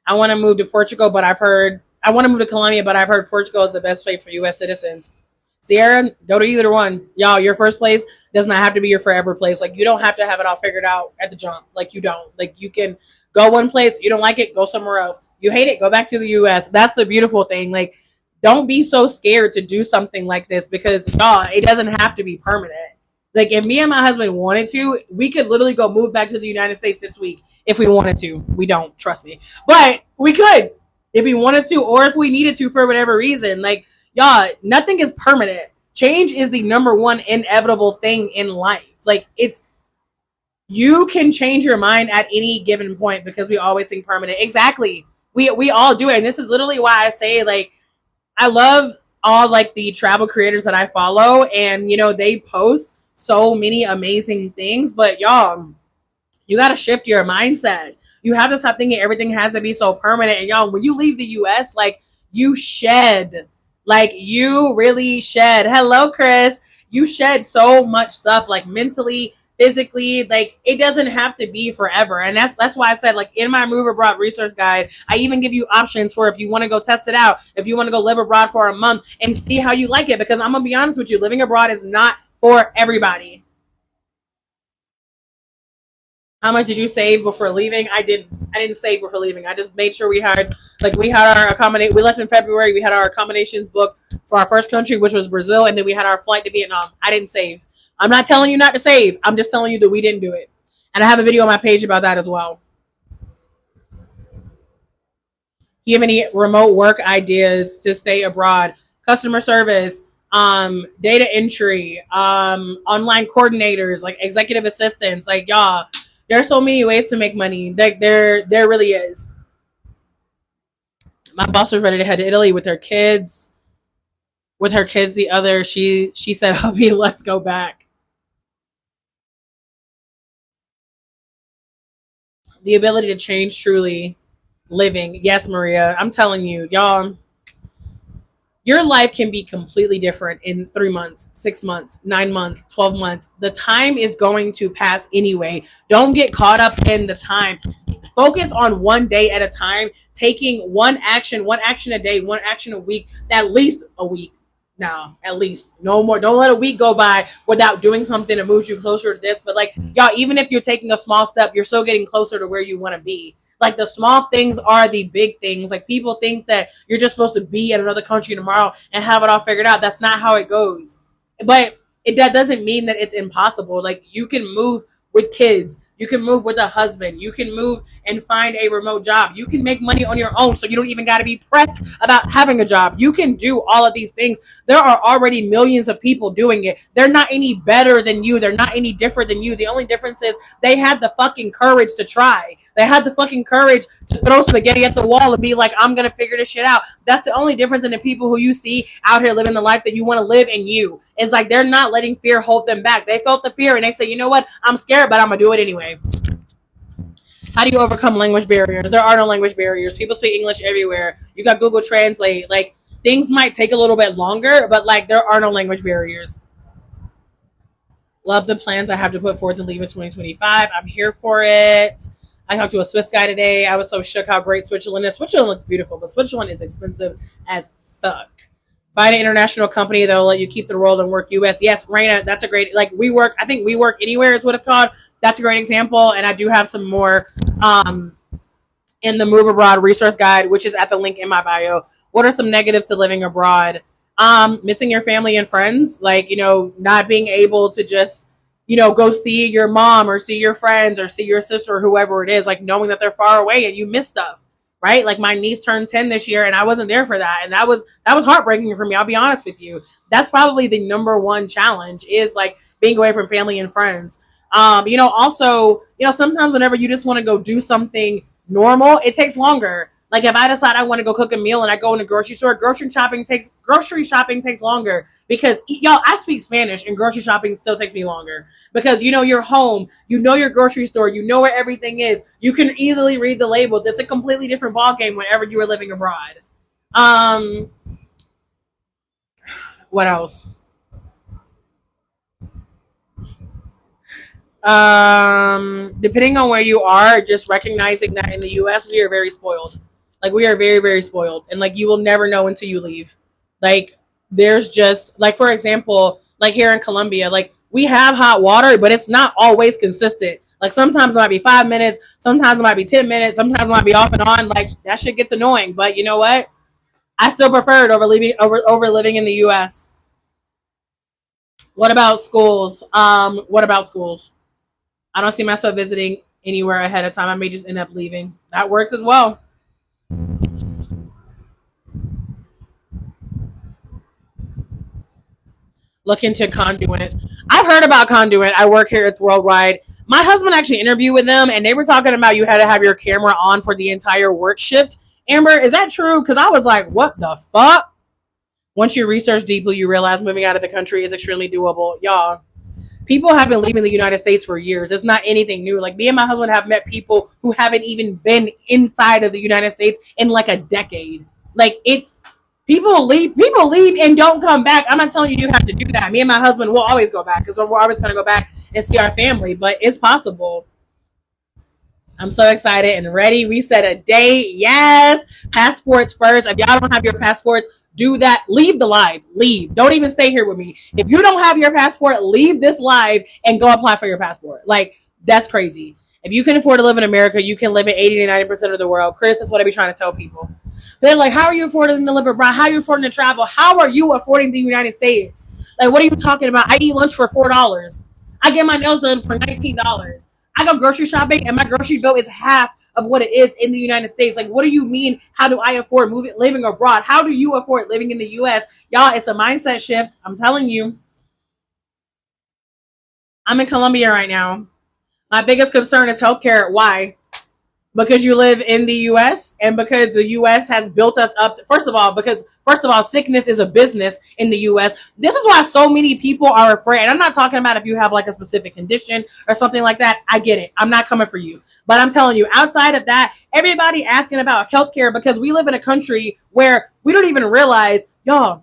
I want to move to Portugal, but I want to move to Colombia, but I've heard Portugal is the best place for U.S. citizens. Sierra, go to either one. Y'all, your first place does not have to be your forever place. Like, you don't have to have it all figured out at the jump. Like, you don't. Like, you can go one place. You don't like it, go somewhere else. You hate it, go back to the U.S. That's the beautiful thing. Like, don't be so scared to do something like this because, y'all, it doesn't have to be permanent. Like, if me and my husband wanted to, we could literally go move back to the United States this week if we wanted to. We don't, trust me. But we could if we wanted to or if we needed to for whatever reason. Like, y'all, nothing is permanent. Change is the number one inevitable thing in life. Like, you can change your mind at any given point because we always think permanent. Exactly. We all do it. And this is literally why I say, like, I love all like the travel creators that I follow and they post so many amazing things, but y'all, you got to shift your mindset. You have to stop thinking everything has to be so permanent. And y'all, when you leave the US, like, you shed, like, you really shed. Hello, Chris. You shed so much stuff, like, mentally, physically. Like, it doesn't have to be forever. And that's why I said, like, in my move abroad resource guide, I even give you options for if you want to go test it out, if you want to go live abroad for a month and see how you like it. Because I'm gonna be honest with you, living abroad is not for everybody. How much did you save before leaving? I didn't save before leaving. I just made sure we had our accommodate. We left in February. We had our accommodations booked for our first country, which was Brazil, and then we had our flight to Vietnam. I didn't save. I'm not telling you not to save. I'm just telling you that we didn't do it. And I have a video on my page about that as well. You have any remote work ideas to stay abroad? Customer service, data entry, online coordinators, like executive assistants, like, y'all, there's so many ways to make money. Like, there really is. My boss was ready to head to Italy with her kids. With her kids, she said, "Hubby, let's go back." The ability to change truly living. Yes, Maria, I'm telling you, y'all, your life can be completely different in 3 months, 6 months, 9 months, 12 months. The time is going to pass anyway. Don't get caught up in the time. Focus on one day at a time, taking one action a day, one action a week, at least a week. No, at least no more. Don't let a week go by without doing something that moves you closer to this. But like, y'all, even if you're taking a small step, you're still getting closer to where you want to be. Like, the small things are the big things. Like, people think that you're just supposed to be in another country tomorrow and have it all figured out. That's not how it goes. But that doesn't mean that it's impossible. Like, you can move with kids. You can move with a husband. You can move and find a remote job. You can make money on your own, so you don't even got to be pressed about having a job. You can do all of these things. There are already millions of people doing it. They're not any better than you. They're not any different than you. The only difference is they had the fucking courage to try. They had the fucking courage to throw spaghetti at the wall and be like, I'm going to figure this shit out. That's the only difference in the people who you see out here living the life that you want to live in you. It's like they're not letting fear hold them back. They felt the fear and they say, you know what? I'm scared, but I'm going to do it anyway. How do you overcome language barriers? There are no language barriers. People speak English everywhere. You got Google Translate. Like, things might take a little bit longer, but like, there are no language barriers. Love the plans I have to put forth to leave in 2025. I'm here for it. I talked to a Swiss guy today. I was so shook how great Switzerland is. Switzerland looks beautiful, but Switzerland is expensive as fuck. Find an international company that will let you keep the role and work US. Yes, Raina, that's a great, like, WeWork. I think WeWork Anywhere is what it's called. That's a great example. And I do have some more in the Move Abroad resource guide, which is at the link in my bio. What are some negatives to living abroad? Missing your family and friends, like, not being able to just, go see your mom or see your friends or see your sister or whoever it is, like knowing that they're far away and you miss stuff, right? Like, my niece turned 10 this year and I wasn't there for that. And that was heartbreaking for me. I'll be honest with you. That's probably the number one challenge, is like being away from family and friends. Also, sometimes whenever you just want to go do something normal, it takes longer. Like, if I decide I want to go cook a meal and I go in the grocery store, grocery shopping takes longer because, y'all, I speak Spanish and grocery shopping still takes me longer because, you're home, your grocery store, where everything is. You can easily read the labels. It's a completely different ballgame whenever you are living abroad. What else? Depending on where you are, just recognizing that in the US, we are very spoiled. Like, we are very, very spoiled. And, like, you will never know until you leave. Like, there's just, like, for example, like here in Colombia, like, we have hot water, but it's not always consistent. Like, sometimes it might be 5 minutes. Sometimes it might be 10 minutes. Sometimes it might be off and on. Like, that shit gets annoying. But you know what? I still prefer it over living in the US. What about schools? I don't see myself visiting anywhere ahead of time. I may just end up leaving. That works as well. Look into Conduit. I've heard about Conduit. I work here. It's worldwide. My husband actually interviewed with them, and they were talking about you had to have your camera on for the entire work shift. Amber, is that true? Because I was like, what the fuck? Once you research deeply, you realize moving out of the country is extremely doable. Y'all, people have been leaving the United States for years. It's not anything new. Like, me and my husband have met people who haven't even been inside of the United States in like a decade. Like, it's people leave and don't come back. I'm not telling you have to do that. Me and my husband will always go back because we're always going to go back and see our family, but it's possible. I'm so excited and ready. We set a date. Yes. Passports first. If y'all don't have your passports, do that. Leave the live. Leave. Don't even stay here with me. If you don't have your passport, leave this live and go apply for your passport. Like, that's crazy. If you can afford to live in America, you can live in 80 to 90% of the world. Chris, that's what I be trying to tell people. They're like, how are you affording to live abroad? How are you affording to travel? How are you affording the United States? Like, what are you talking about? I eat lunch for $4. I get my nails done for $19. I go grocery shopping and my grocery bill is half of what it is in the United States. Like, what do you mean? How do I afford living abroad? How do you afford living in the US? Y'all, it's a mindset shift. I'm telling you. I'm in Colombia right now. My biggest concern is healthcare. Why? Because you live in the US and because the US has built us up. First of all, sickness is a business in the US. This is why so many people are afraid. And I'm not talking about if you have like a specific condition or something like that. I get it. I'm not coming for you. But I'm telling you, outside of that, everybody asking about healthcare because we live in a country where we don't even realize, y'all,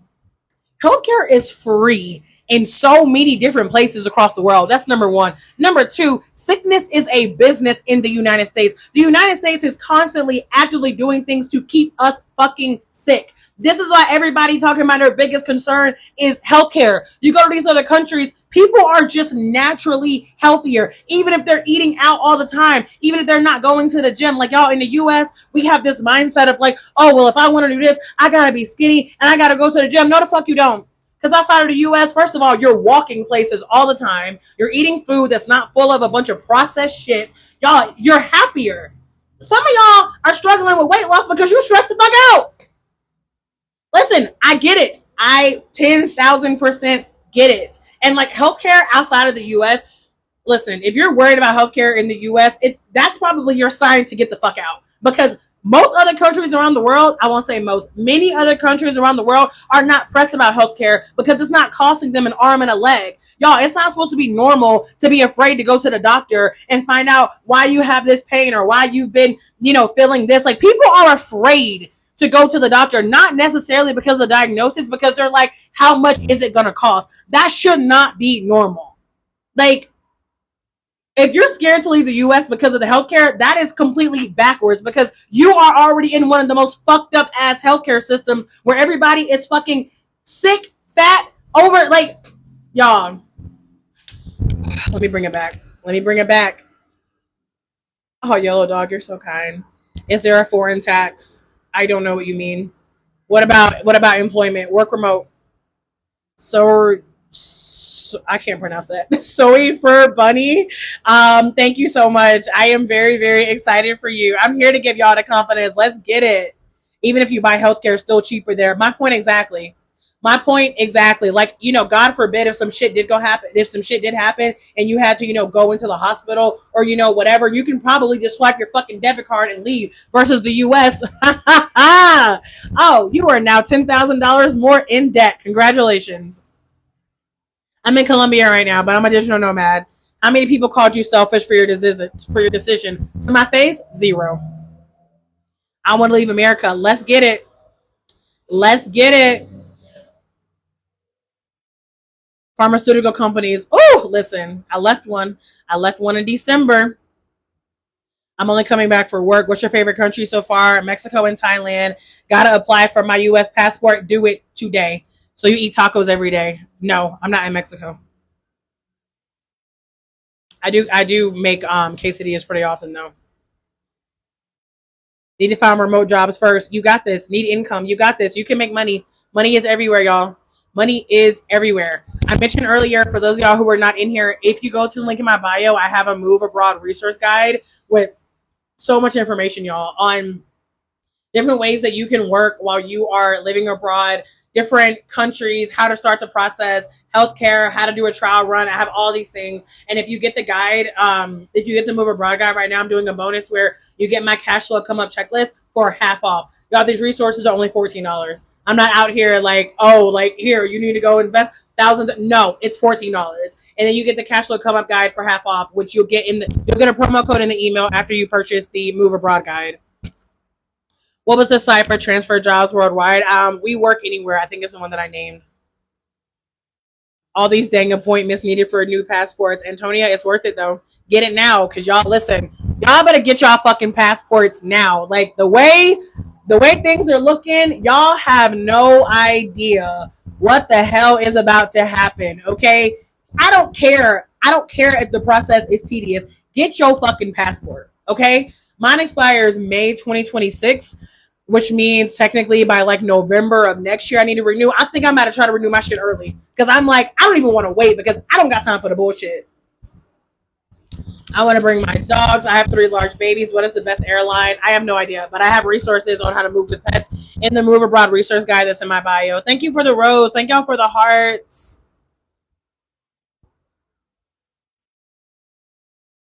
healthcare is free in so many different places across the world. That's number one. Number two, sickness is a business in the United States. The United States is constantly actively doing things to keep us fucking sick. This is why everybody talking about their biggest concern is healthcare. You go to these other countries, people are just naturally healthier, even if they're eating out all the time, even if they're not going to the gym. Like, y'all, in the US, we have this mindset of like, oh, well, if I want to do this, I got to be skinny and I got to go to the gym. No, the fuck you don't. Because outside of the US, first of all, you're walking places all the time. You're eating food that's not full of a bunch of processed shit. Y'all, you're happier. Some of y'all are struggling with weight loss because you stressed the fuck out. Listen, I get it. I 10,000% get it. And like healthcare outside of the US, listen, if you're worried about healthcare in the US, that's probably your sign to get the fuck out. Because most other countries around the world, I won't say most, many other countries around the world are not pressed about healthcare because it's not costing them an arm and a leg. Y'all, it's not supposed to be normal to be afraid to go to the doctor and find out why you have this pain or why you've been, feeling this. Like, people are afraid to go to the doctor, not necessarily because of the diagnosis, because they're like, how much is it going to cost? That should not be normal. Like, if you're scared to leave the US because of the healthcare, that is completely backwards, because you are already in one of the most fucked up ass healthcare systems where everybody is fucking sick, fat, over, like, y'all. Let me bring it back. Oh, Yellow Dog, you're so kind. Is there a foreign tax? I don't know what you mean. What about employment? Work remote. So I can't pronounce that. Soy Fur Bunny. Thank you so much. I am very, very excited for you. I'm here to give y'all the confidence. Let's get it. Even if you buy healthcare, still cheaper there. My point exactly. Like, God forbid if some shit did happen and you had to, go into the hospital or, whatever, you can probably just swipe your fucking debit card and leave, versus the US. Oh, you are now $10,000 more in debt. Congratulations. I'm in Colombia right now, but I'm a digital nomad. How many people called you selfish for your decision? To my face, 0. I want to leave America. Let's get it. Pharmaceutical companies. Oh, listen, I left one in December. I'm only coming back for work. What's your favorite country so far? Mexico and Thailand. Gotta apply for my US passport. Do it today. So you eat tacos every day? No, I'm not in Mexico. I do make quesadillas pretty often though. Need to find remote jobs first. You got this. Need income. You got this. You can make money. Money is everywhere, y'all. Money is everywhere. I mentioned earlier, for those of y'all who are not in here, if you go to the link in my bio, I have a Move Abroad resource guide with so much information, y'all, on different ways that you can work while you are living abroad, different countries, how to start the process, healthcare, how to do a trial run. I have all these things. And if you get the guide, if you get the Move Abroad guide right now, I'm doing a bonus where you get my cash flow come up checklist for half off. Y'all, these resources are only $14. I'm not out here like, oh, like, here, you need to go invest thousands. No, it's $14. And then you get the cash flow come up guide for half off, which you'll get a promo code in the email after you purchase the Move Abroad guide. What was the site for transfer jobs worldwide? We Work Anywhere, I think is the one that I named. All these dang appointments needed for new passports. Antonia, it's worth it though. Get it now, because y'all, listen, y'all better get y'all fucking passports now. Like, the way things are looking, y'all have no idea what the hell is about to happen, okay? I don't care if the process is tedious. Get your fucking passport, okay? Mine expires May 2026, which means technically by like November of next year I need to renew. I think I'm about to try to renew my shit early, because I'm like, I don't even want to wait, because I don't got time for the bullshit. I want to bring my dogs. I have 3 large babies. What is the best airline? I have no idea, but I have resources on how to move with pets in the Move Abroad resource guide that's in my bio. Thank you for the rose. Thank y'all for the hearts.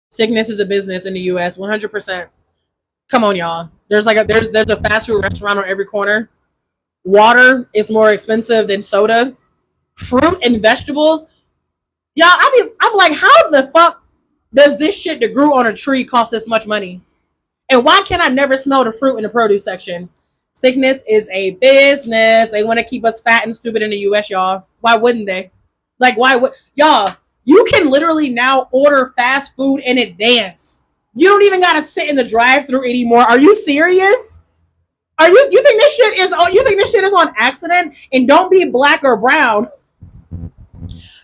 Sickness is a business in the US, 100%. Come on, y'all. There's a fast food restaurant on every corner. Water is more expensive than soda. Fruit and vegetables. Y'all, I'm like, how the fuck does this shit that grew on a tree cost this much money? And why can I never smell the fruit in the produce section? Sickness is a business. They want to keep us fat and stupid in the US, y'all. Why wouldn't they? Like, why would y'all? You can literally now order fast food in advance. You don't even gotta sit in the drive-thru anymore. Are you serious? You think this shit is on accident? And don't be black or brown.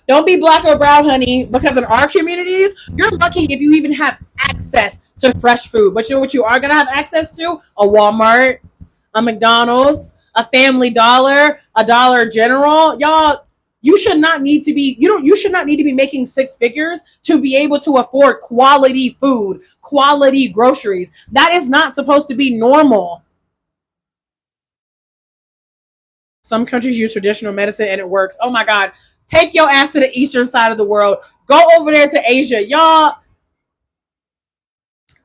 Don't be black or brown, honey, because in our communities, you're lucky if you even have access to fresh food. But you know what you are gonna have access to? A Walmart, a McDonald's, a Family Dollar, a Dollar General. Y'all, You should not need to be you should not need to be making six figures to be able to afford quality food, quality groceries. That is not supposed to be normal. Some countries use traditional medicine and it works. Oh my God. Take your ass to the eastern side of the world. Go over there to Asia. Y'all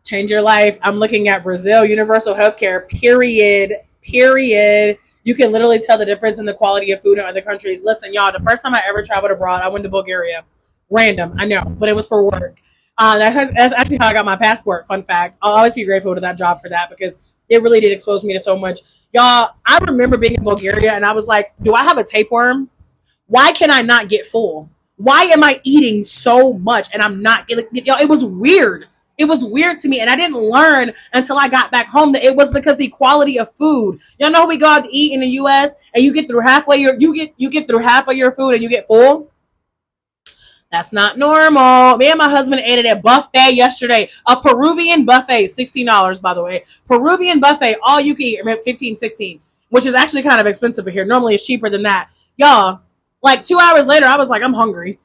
change your life. I'm looking at Brazil, universal healthcare, period. Period. You can literally tell the difference in the quality of food in other countries. Listen, y'all, the first time I ever traveled abroad, I went to Bulgaria. Random, I know, but it was for work. That's actually how I got my passport. Fun fact. I'll always be grateful to that job for that because it really did expose me to so much. Y'all, I remember being in Bulgaria and I was like, do I have a tapeworm? Why can I not get full? Why am I eating so much and I'm not getting, y'all, it was weird. It was weird to me, and I didn't learn until I got back home that it was because the quality of food. Y'all know we go out to eat in the U.S. and you get through halfway you get through half of your food and you get full. That's not normal. Me and my husband ate at a buffet yesterday, a Peruvian buffet, $16 by the way. Peruvian buffet, all you can eat, 15, 16, which is actually kind of expensive here. Normally it's cheaper than that, y'all. Like 2 hours later, I was like, I'm hungry.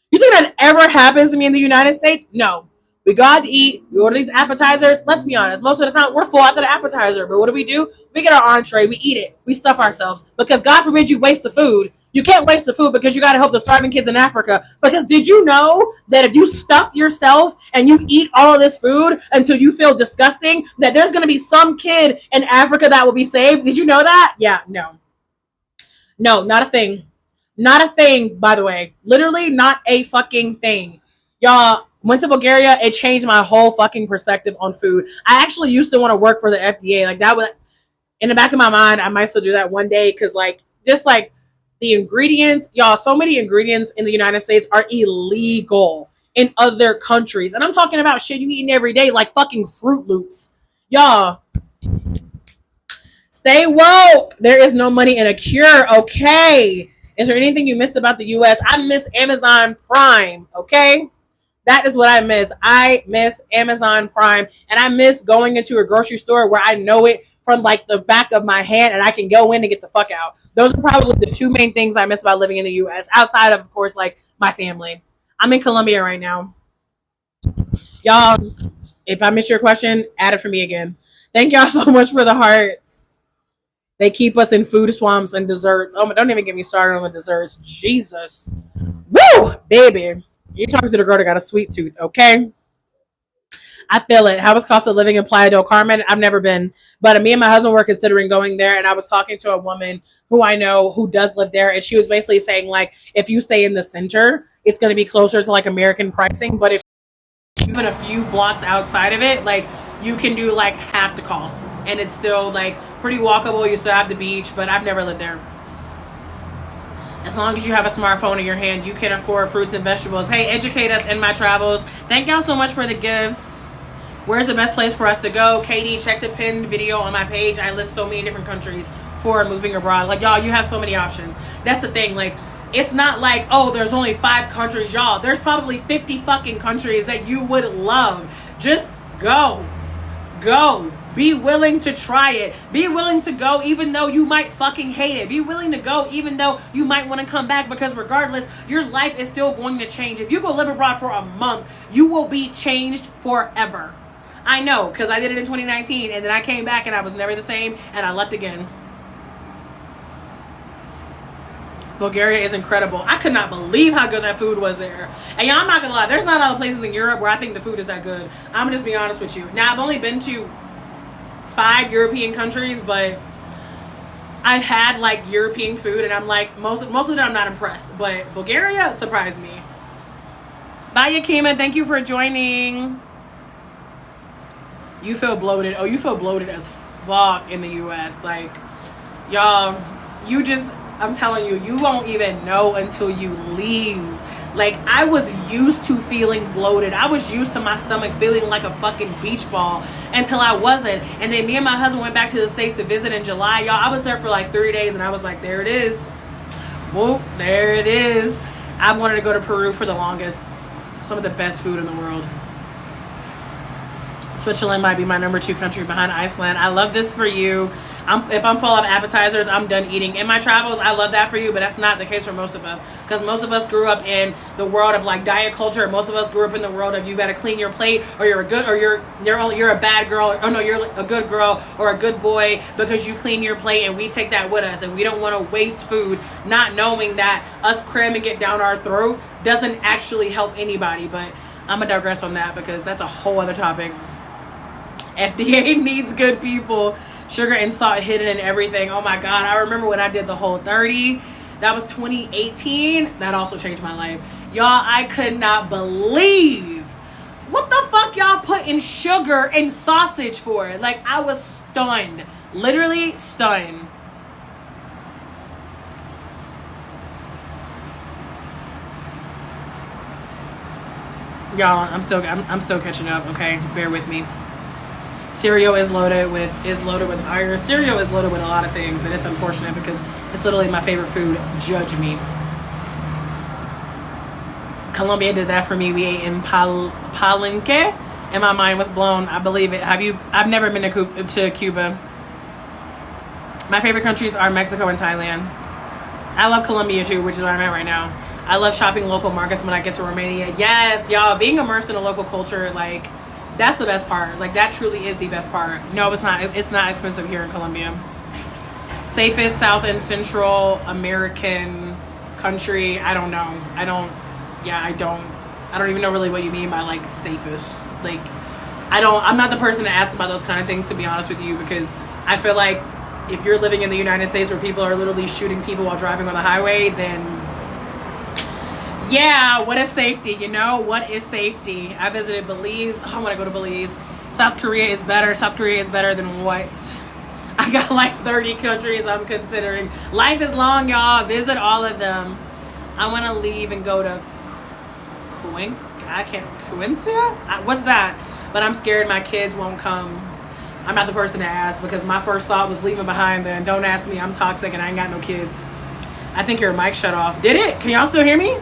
You think that ever happens to me in the United States? No. We go out to eat. We order these appetizers. Let's be honest. Most of the time, we're full after the appetizer. But what do? We get our entree. We eat it. We stuff ourselves. Because God forbid you waste the food. You can't waste the food because you got to help the starving kids in Africa. Because did you know that if you stuff yourself and you eat all of this food until you feel disgusting, that there's going to be some kid in Africa that will be saved? Did you know that? Yeah, no. No, not a thing. Not a thing, by the way. Literally not a fucking thing. Y'all, went to Bulgaria, it changed my whole fucking perspective on food. I actually used to want to work for the FDA. Like that was in the back of my mind, I might still do that one day because like just like the ingredients, y'all, so many ingredients in the United States are illegal in other countries. And I'm talking about shit you eating every day, like fucking Fruit Loops. Y'all, stay woke. There is no money in a cure, okay? Is there anything you missed about the US? I miss Amazon Prime, okay? That is what I miss. I miss Amazon Prime, and I miss going into a grocery store where I know it from like the back of my hand and I can go in and get the fuck out. Those are probably the two main things I miss about living in the US, outside of course, like my family. I'm in Colombia right now. Y'all, if I missed your question, add it for me again. Thank y'all so much for the hearts. They keep us in food swamps and desserts. Oh, don't even get me started on the desserts. Jesus. Woo, baby. You're talking to the girl that got a sweet tooth, okay? I feel it. How is cost of living in Playa del Carmen? I've never been, but me and my husband were considering going there, and I was talking to a woman who I know who does live there, and she was basically saying, like, if you stay in the center, it's going to be closer to, like, American pricing, but if you're even a few blocks outside of it, like, you can do, like, half the cost, and it's still, like, pretty walkable. You still have the beach, but I've never lived there. As long as you have a smartphone in your hand, you can afford fruits and vegetables. Hey, educate us in my travels. Thank y'all so much for the gifts. Where's the best place for us to go? Katie, check the pinned video on my page. I list so many different countries for moving abroad. Like, y'all, you have so many options. That's the thing. Like, it's not like, oh, there's only 5 countries, y'all. There's probably 50 fucking countries that you would love. Just go. Go. Be willing to try it. Be willing to go even though you might fucking hate it. Be willing to go even though you might want to come back, because regardless, your life is still going to change. If you go live abroad for a month, you will be changed forever. I know, because I did it in 2019 and then I came back and I was never the same and I left again. Bulgaria is incredible. I could not believe how good that food was there. And y'all, I'm not gonna lie, there's not a lot of places in Europe where I think the food is that good. I'm gonna just be honest with you. Now, I've only been to 5 European countries, but I've had like European food and I'm like, most of it I'm not impressed, but Bulgaria surprised me. Bye, Yakima. Thank you for joining. You feel bloated. Oh, you feel bloated as fuck in the US. Like, y'all, you just, I'm telling you, you won't even know until you leave. Like, I was used to feeling bloated. I was used to my stomach feeling like a fucking beach ball until I wasn't. And then me and my husband went back to the States to visit in July. Y'all, I was there for like 3 days and I was like, there it is. Whoop, there it is. I've wanted to go to Peru for the longest. Some of the best food in the world. Switzerland might be my number 2 country behind Iceland. I love this for you. If I'm full of appetizers, I'm done eating. In my travels, I love that for you, but that's not the case for most of us, because most of us grew up in the world of like diet culture. Most of us grew up in the world of you better clean your plate, or you're a good, or you're a bad girl, or no, you're a good girl or a good boy because you clean your plate, and we take that with us, and we don't want to waste food, not knowing that us cramming it down our throat doesn't actually help anybody. But I'm gonna digress on that because that's a whole other topic. FDA needs good people. Sugar and salt hidden in everything. Oh my God. I remember when I did the Whole30. That was 2018. That also changed my life. Y'all, I could not believe what the fuck y'all put in sugar and sausage for. Like, I was stunned. Literally stunned. Y'all, I'm still catching up, okay? Bear with me. Cereal is loaded with iron. Cereal is loaded with a lot of things, and it's unfortunate because it's literally my favorite food. Judge me. Colombia did that for me. We ate in Palenque, and my mind was blown. I believe it. I've never been to Cuba. My favorite countries are Mexico and Thailand. I love Colombia too, which is where I'm at right now. I love shopping local markets when I get to Romania. Yes, y'all, being immersed in a local culture, like, that's the best part. Like, that truly is the best part. No, it's not. It's not expensive here in Colombia. Safest South and Central American country. I don't know. I don't even know really what you mean by like safest. Like, I'm not the person to ask about those kind of things, to be honest with you, because I feel like if you're living in the United States where people are literally shooting people while driving on the highway, then yeah, what is safety? You know, what is safety? I visited Belize. I want to go to Belize. South Korea is better. South Korea is better than what? I got like 30 countries I'm considering. Life is long, y'all. Visit all of them. I want to leave and go to Cuenca? What's that? But I'm scared my kids won't come. I'm not the person to ask because my first thought was leaving behind then. Don't ask me. I'm toxic and I ain't got no kids. I think your mic shut off. Did it? Can y'all still hear me?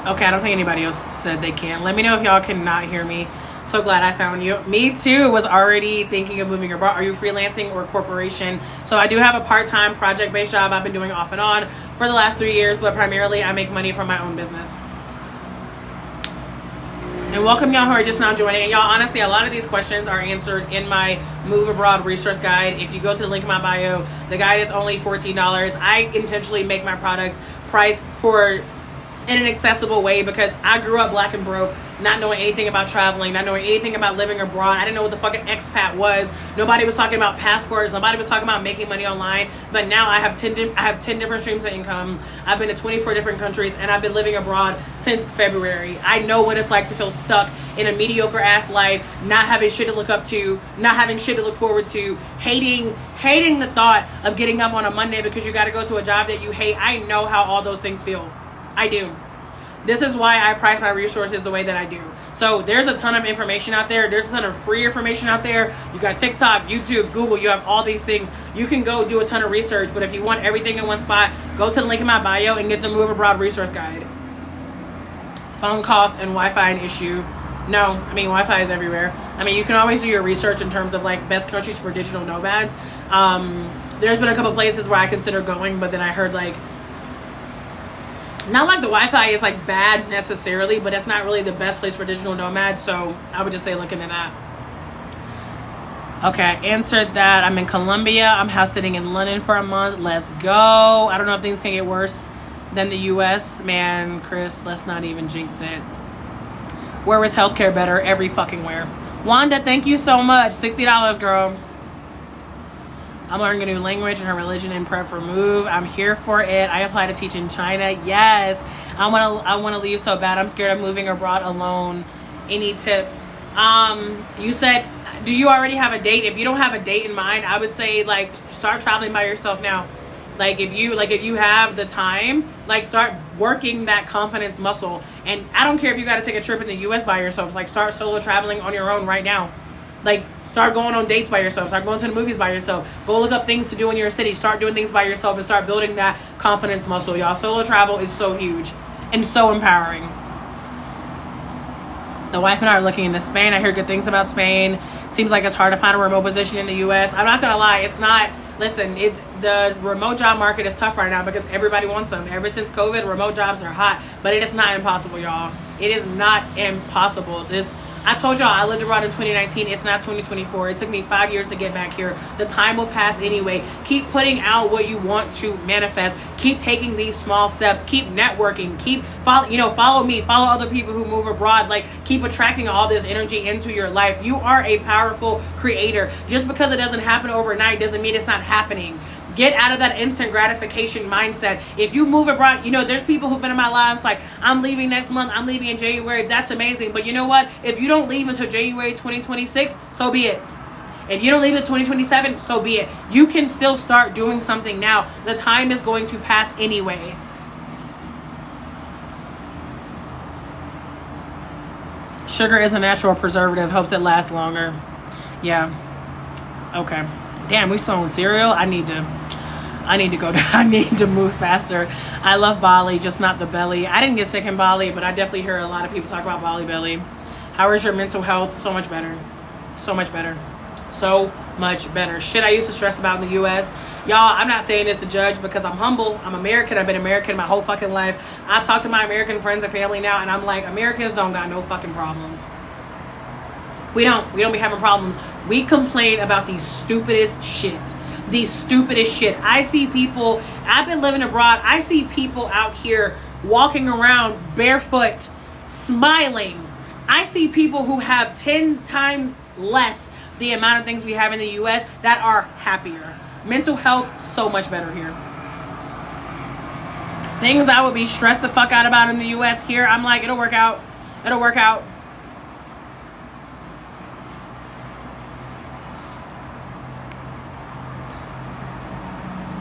Okay, I don't think anybody else said they can. Let me know if y'all cannot hear me. So glad I found you. Me too. Was already thinking of moving abroad. Are you freelancing or corporation? So I do have a part-time project-based job I've been doing off and on for the last 3 years, but primarily I make money from my own business. And welcome y'all who are just now joining. And y'all, honestly, a lot of these questions are answered in my Move Abroad resource guide. If you go to the link in my bio, the guide is only $14. I intentionally make my products priced for in an accessible way because I grew up black and broke, not knowing anything about traveling, not knowing anything about living abroad. I didn't know what the fucking expat was. Nobody was talking about passports. Nobody was talking about making money online. But now I have 10 different streams of income. I've been to 24 different countries, and I've been living abroad since February. I know what it's like to feel stuck in a mediocre ass life, not having shit to look up to, not having shit to look forward to, hating the thought of getting up on a Monday because you got to go to a job that you hate. I know how all those things feel. I do. This is why I price my resources the way that I do. So there's a ton of information out there. There's a ton of free information out there. You got TikTok, YouTube, Google. You have all these things. You can go do a ton of research. But if you want everything in one spot, go to the link in my bio and get the Move Abroad resource guide. Phone cost and Wi-Fi an issue. No, I mean, Wi-Fi is everywhere. I mean, you can always do your research in terms of like best countries for digital nomads. There's been a couple places where I consider going, but then I heard like, not like the Wi-Fi is like bad necessarily, but it's not really the best place for digital nomads. So I would just say look into that. Okay, I answered that. I'm in Colombia. I'm house sitting in London for a month. Let's go. I don't know if things can get worse than the US. Man, Chris, let's not even jinx it. Where is healthcare better? Every fucking where. Wanda, thank you so much. $60, girl. I'm learning a new language and her religion in prep for move. I'm here for it. I apply to teach in China. Yes. I want to leave so bad. I'm scared of moving abroad alone. Any tips? You said, do you already have a date? If you don't have a date in mind, I would say like start traveling by yourself now. Like if you have the time, like start working that confidence muscle. And I don't care if you got to take a trip in the US by yourself. It's like start solo traveling on your own right now. Like, start going on dates by yourself. Start going to the movies by yourself. Go look up things to do in your city. Start doing things by yourself and start building that confidence muscle, y'all. Solo travel is so huge and so empowering. The wife and I are looking into Spain. I hear good things about Spain. Seems like it's hard to find a remote position in the U.S. I'm not gonna lie, it's not. Listen, it's the remote job market is tough right now because everybody wants them. Ever since COVID, remote jobs are hot, but it is not impossible, y'all. It is not impossible. I told y'all I lived abroad in 2019. It's not 2024. It took me 5 years to get back here. The time will pass anyway. Keep putting out what you want to manifest. Keep taking these small steps. Keep networking. Keep follow me. Follow other people who move abroad. Like, keep attracting all this energy into your life. You are a powerful creator. Just because it doesn't happen overnight doesn't mean it's not happening. Get out of that instant gratification mindset. If you move abroad, there's people who've been in my lives like, I'm leaving next month, I'm leaving in January. That's amazing. But you know what? If you don't leave until January 2026, so be it. If you don't leave until 2027, so be it. You can still start doing something now. The time is going to pass anyway. Sugar is a natural preservative, helps it last longer. Yeah. Okay. Damn, we selling cereal. I need to go. I need to move faster. I love Bali, just not the belly. I didn't get sick in Bali, but I definitely hear a lot of people talk about Bali belly. How is your mental health? So much better. So much better. So much better. Shit I used to stress about in the U.S. Y'all, I'm not saying this to judge because I'm humble. I'm American. I've been American my whole fucking life. I talk to my American friends and family now, and I'm like, Americans don't got no fucking problems. We don't be having problems. We complain about the stupidest shit. The stupidest shit. I see people, I've been living abroad, I see people out here walking around barefoot, smiling. I see people who have 10 times less the amount of things we have in the US that are happier. Mental health, so much better here. Things I would be stressed the fuck out about in the US here, I'm like, it'll work out. It'll work out.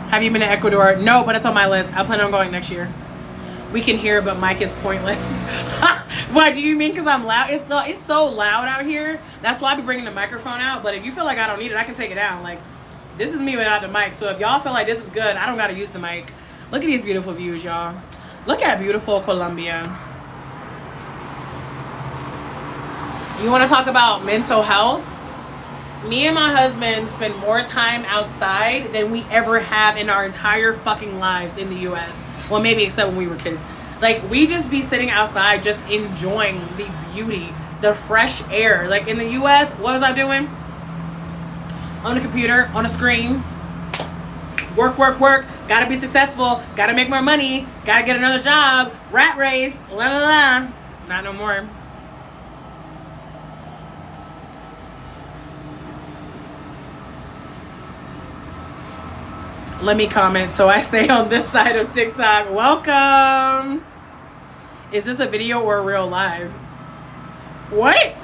Have you been to Ecuador? No, but it's on my list. I plan on going next year. We can hear, but mic is pointless. What do you mean? Because I'm loud? It's so loud out here. That's why I be bringing the microphone out. But if you feel like I don't need it, I can take it down. Like, this is me without the mic. So if y'all feel like this is good, I don't got to use the mic. Look at these beautiful views, y'all. Look at beautiful Colombia. You want to talk about mental health? Me and my husband spend more time outside than we ever have in our entire fucking lives in the U.S. Well, maybe except when we were kids. Like, we just be sitting outside just enjoying the beauty, the fresh air. Like, in the U.S., what was I doing? On the computer, on a screen. Work. Gotta be successful. Gotta make more money. Gotta get another job. Rat race. La la la. Not no more. Let me comment so I stay on this side of TikTok. Welcome. Is this a video or a real live? What?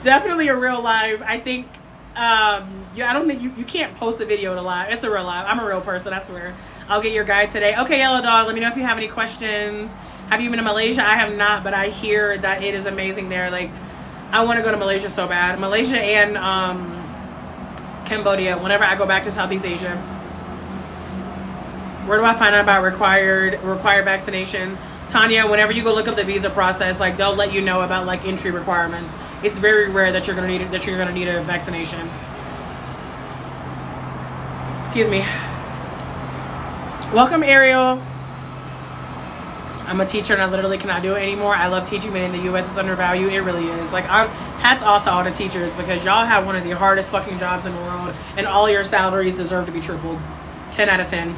Definitely a real live. I think I don't think you can't post a video to live. It's a real live. I'm a real person, I swear. I'll get your guide today. Okay, Yellow Dog, let me know if you have any questions. Have you been to Malaysia? I have not, but I hear that it is amazing there. Like, I want to go to Malaysia so bad. Malaysia and Cambodia, whenever I go back to Southeast Asia. Where do I find out about required vaccinations? Tanya, whenever you go look up the visa process, like, they'll let you know about like entry requirements. It's very rare that you're gonna need a vaccination. Excuse me. Welcome, Ariel. I'm a teacher and I literally cannot do it anymore. I love teaching, but in the U.S. it's undervalued. It really is. Like, hats off to all the teachers because y'all have one of the hardest fucking jobs in the world and all your salaries deserve to be tripled. 10 out of 10.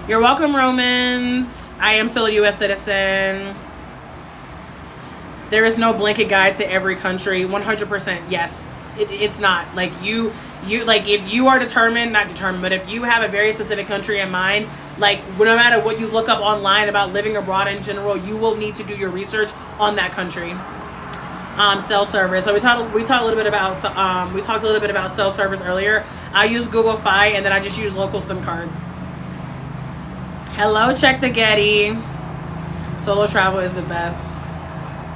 You're welcome, Romans. I am still a U.S. citizen. There is no blanket guide to every country. 100% yes. It's not. Like, you like, if you are not determined, but if you have a very specific country in mind, like, no matter what you look up online about living abroad in general, you will need to do your research on that country. Cell service. So we talked a little bit about cell service earlier. I use Google Fi and then I just use local SIM cards. Hello, check the Getty. Solo travel is the best.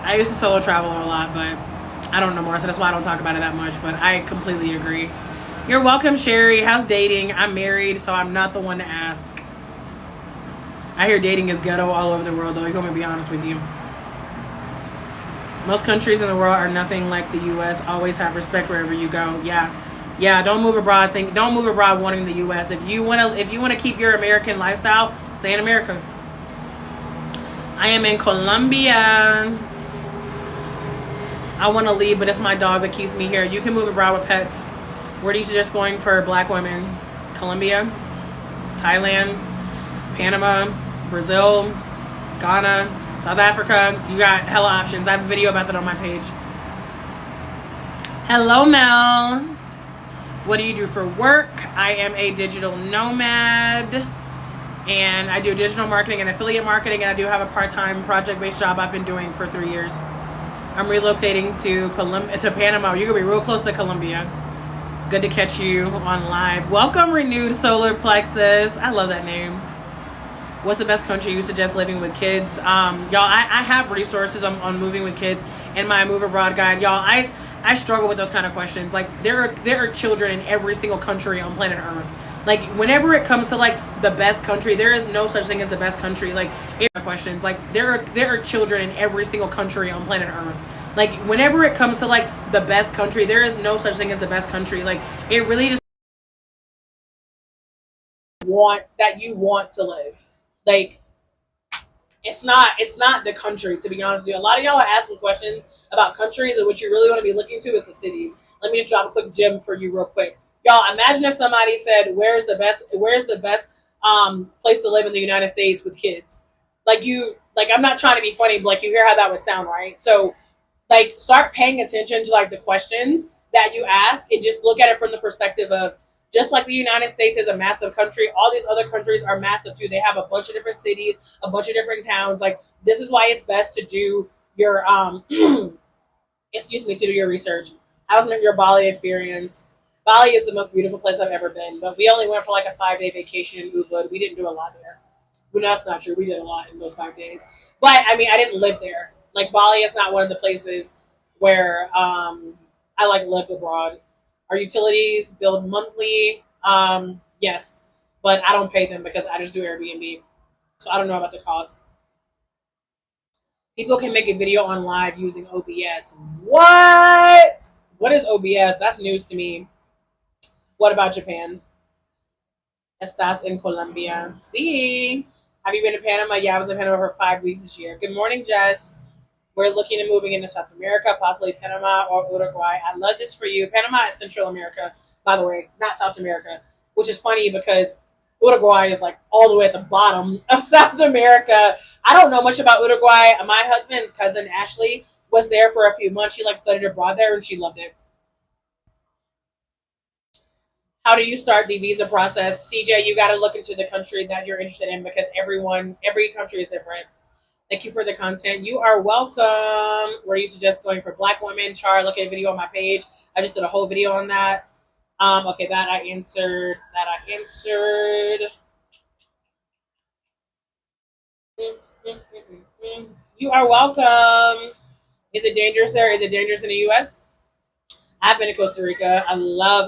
I used to solo travel a lot, but I don't know more, so that's why I don't talk about it that much, but I completely agree. You're welcome, Sherry. How's dating? I'm married, so I'm not the one to ask. I hear dating is ghetto all over the world, though. I'm going to be honest with you. Most countries in the world are nothing like the U.S. Always have respect wherever you go. Yeah. Don't move abroad. Don't move abroad wanting the U.S. If you wanna keep your American lifestyle, stay in America. I am in Colombia. I want to leave, but it's my dog that keeps me here. You can move abroad with pets. Where do you suggest going for black women? Colombia, Thailand, Panama, Brazil, Ghana, South Africa. You got hella options. I have a video about that on my page. Hello, Mel. What do you do for work? I am a digital nomad, and I do digital marketing and affiliate marketing, and I do have a part-time project-based job I've been doing for 3 years. I'm relocating to Panama. You're going to be real close to Colombia. Good to catch you on live. Welcome, Renewed Solar Plexus. I love that name. What's the best country you suggest living with kids? Y'all, I have resources on moving with kids in my Move Abroad guide. Y'all, I struggle with those kind of questions. Like, there are children in every single country on planet Earth. Like, whenever it comes to, like, the best country, there is no such thing as the best country. Like, questions. Like, there are children in every single country on planet Earth. Like, whenever it comes to, like, the best country, there is no such thing as the best country. Like, it really just you want to live. Like, it's not the country, to be honest with you. A lot of y'all are asking questions about countries, and what you really want to be looking to is the cities. Let me just drop a quick gem for you real quick. Y'all, imagine if somebody said, where's the best place to live in the United States with kids? I'm not trying to be funny, but, like, you hear how that would sound, right? So, like, start paying attention to, like, the questions that you ask, and just look at it from the perspective of, just like the United States is a massive country, all these other countries are massive too. They have a bunch of different cities, a bunch of different towns. Like, this is why it's best to do your to do your research. How was your Bali experience? Bali is the most beautiful place I've ever been, but we only went for like a 5-day vacation in Ubud. We didn't do a lot there. Well, that's not true. We did a lot in those 5 days. But, I mean, I didn't live there. Like, Bali is not one of the places where I, like, lived abroad. Our utilities billed monthly. Yes, but I don't pay them because I just do Airbnb. So I don't know about the cost. People can make a video on live using OBS. What? What is OBS? That's news to me. What about Japan? Estás en Colombia. Sí. Have you been to Panama? Yeah, I was in Panama for 5 weeks this year. Good morning, Jess. We're looking at moving into South America, possibly Panama or Uruguay. I love this for you. Panama is Central America, by the way, not South America, which is funny because Uruguay is, like, all the way at the bottom of South America. I don't know much about Uruguay. My husband's cousin, Ashley, was there for a few months. She, like, studied abroad there, and she loved it. How do you start the visa process? CJ, you got to look into the country that you're interested in, because every country is different. Thank you for the content. You are welcome. Where you suggest going for black women? Char, look at a video on my page. I just did a whole video on that. Okay, that I answered. You are welcome. Is it dangerous there? Is it dangerous in the U.S.? I've been to Costa Rica.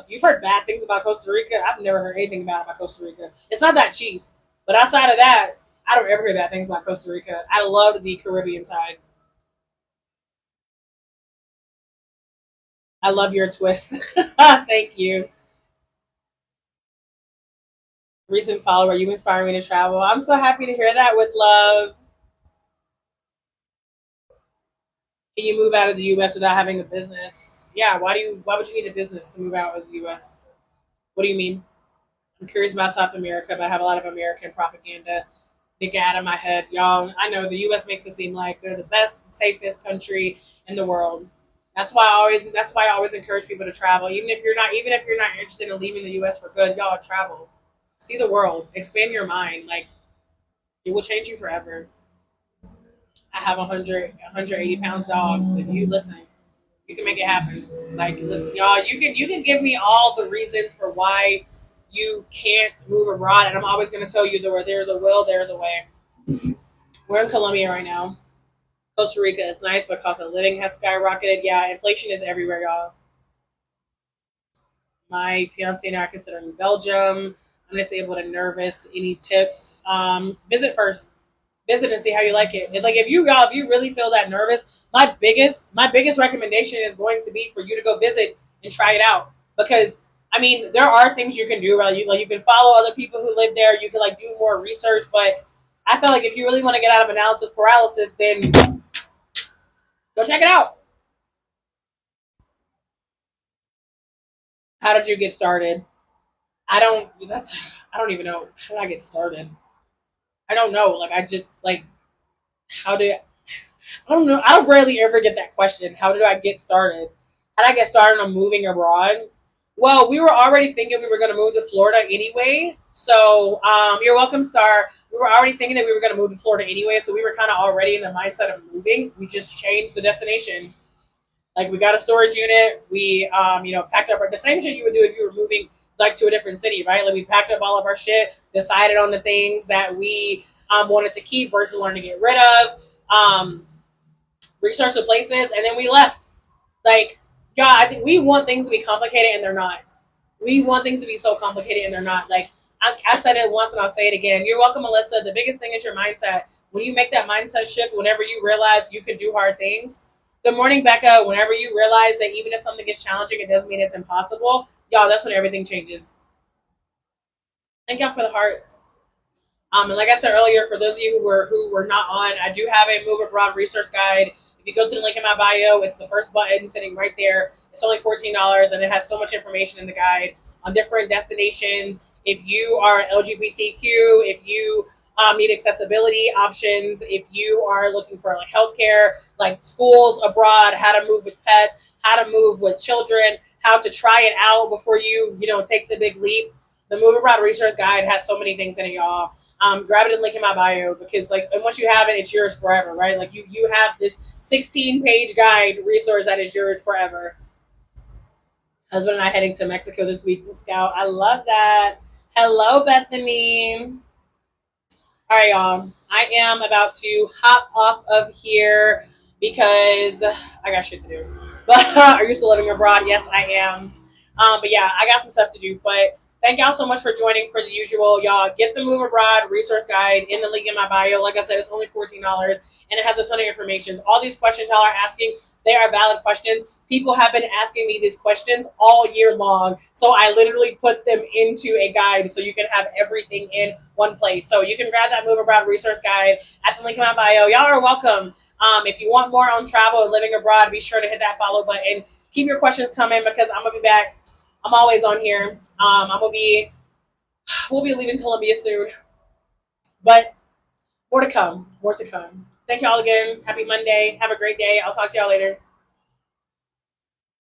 You've heard bad things about Costa Rica. I've never heard anything bad about Costa Rica. It's not that cheap. But outside of that, I don't ever hear bad things about Costa Rica. I love the Caribbean side. I love your twist. Thank you. Recent follower, you inspire me to travel. I'm so happy to hear that, with love. Can you move out of the U.S. without having a business? Yeah, why would you need a business to move out of the U.S.? What do you mean? I'm curious about South America, but I have a lot of American propaganda to get out of my head. Y'all, I know the U.S. makes it seem like they're the best, safest country in the world. That's why I always encourage people to travel. Even if you're not interested in leaving the U.S. for good, y'all travel. See the world. Expand your mind. Like, it will change you forever. I have 180 pounds dogs. If you listen, you can make it happen. Like, listen, y'all, you can give me all the reasons for why you can't move abroad, and I'm always going to tell you that where there's a will, there's a way. We're in Colombia right now. Costa Rica is nice, but cost of living has skyrocketed. Yeah, inflation is everywhere, y'all. My fiance and I are considering Belgium. I'm disabled and nervous. Any tips? Visit first. Visit and see how you like it. It's like if you really feel that nervous, my biggest recommendation is going to be for you to go visit and try it out. Because I mean, there are things you can do, right? You can follow other people who live there. You can like do more research, but I feel like if you really want to get out of analysis paralysis, then go check it out. How did you get started? I don't. That's. I don't even know how did I get started. I don't know. Like I just like how did I don't know. I don't rarely ever get that question. How did I get started? How did I get started on moving abroad? Well, we were already thinking we were going to move to Florida anyway. So you're welcome, Star. We were already thinking that we were going to move to Florida anyway. So we were kind of already in the mindset of moving. We just changed the destination. Like we got a storage unit. We packed up the same shit you would do if you were moving like to a different city, right? Like we packed up all of our shit, decided on the things that we wanted to keep versus wanting to get rid of. Researched the places, and then we left. Like, yeah, I think we want things to be complicated, and they're not. We want things to be so complicated, and they're not. Like, I said it once, and I'll say it again. You're welcome, Melissa. The biggest thing is your mindset. When you make that mindset shift, whenever you realize you can do hard things. Good morning, Becca. Whenever you realize that even if something is challenging, it doesn't mean it's impossible. Y'all, that's when everything changes. Thank y'all for the hearts. And like I said earlier, for those of you who were not on, I do have a Move Abroad resource guide. If you go to the link in my bio, it's the first button sitting right there. It's only $14, and it has so much information in the guide on different destinations. If you are LGBTQ, if you need accessibility options, if you are looking for like healthcare, like schools abroad, how to move with pets, how to move with children, how to try it out before you take the big leap. The Move Abroad resource guide has so many things in it, y'all. Grab it and link in my bio because and once you have it, it's yours forever, right? Like you have this 16-page guide resource that is yours forever. Husband and I heading to Mexico this week to scout. I love that. Hello, Bethany. All right, y'all. I am about to hop off of here because I got shit to do. But are you still living abroad? Yes, I am. But yeah, I got some stuff to do. But thank y'all so much for joining for the usual. Y'all get the Move Abroad resource guide in the link in my bio. Like I said, it's only $14 and it has a ton of information. All these questions y'all are asking, they are valid questions. People have been asking me these questions all year long. So I literally put them into a guide so you can have everything in one place. So you can grab that Move Abroad resource guide at the link in my bio. Y'all are welcome. If you want more on travel and living abroad, be sure to hit that follow button. Keep your questions coming because I'm going to be back. I'm always on here. We'll be leaving Colombia soon. But more to come. More to come. Thank y'all again. Happy Monday. Have a great day. I'll talk to y'all later.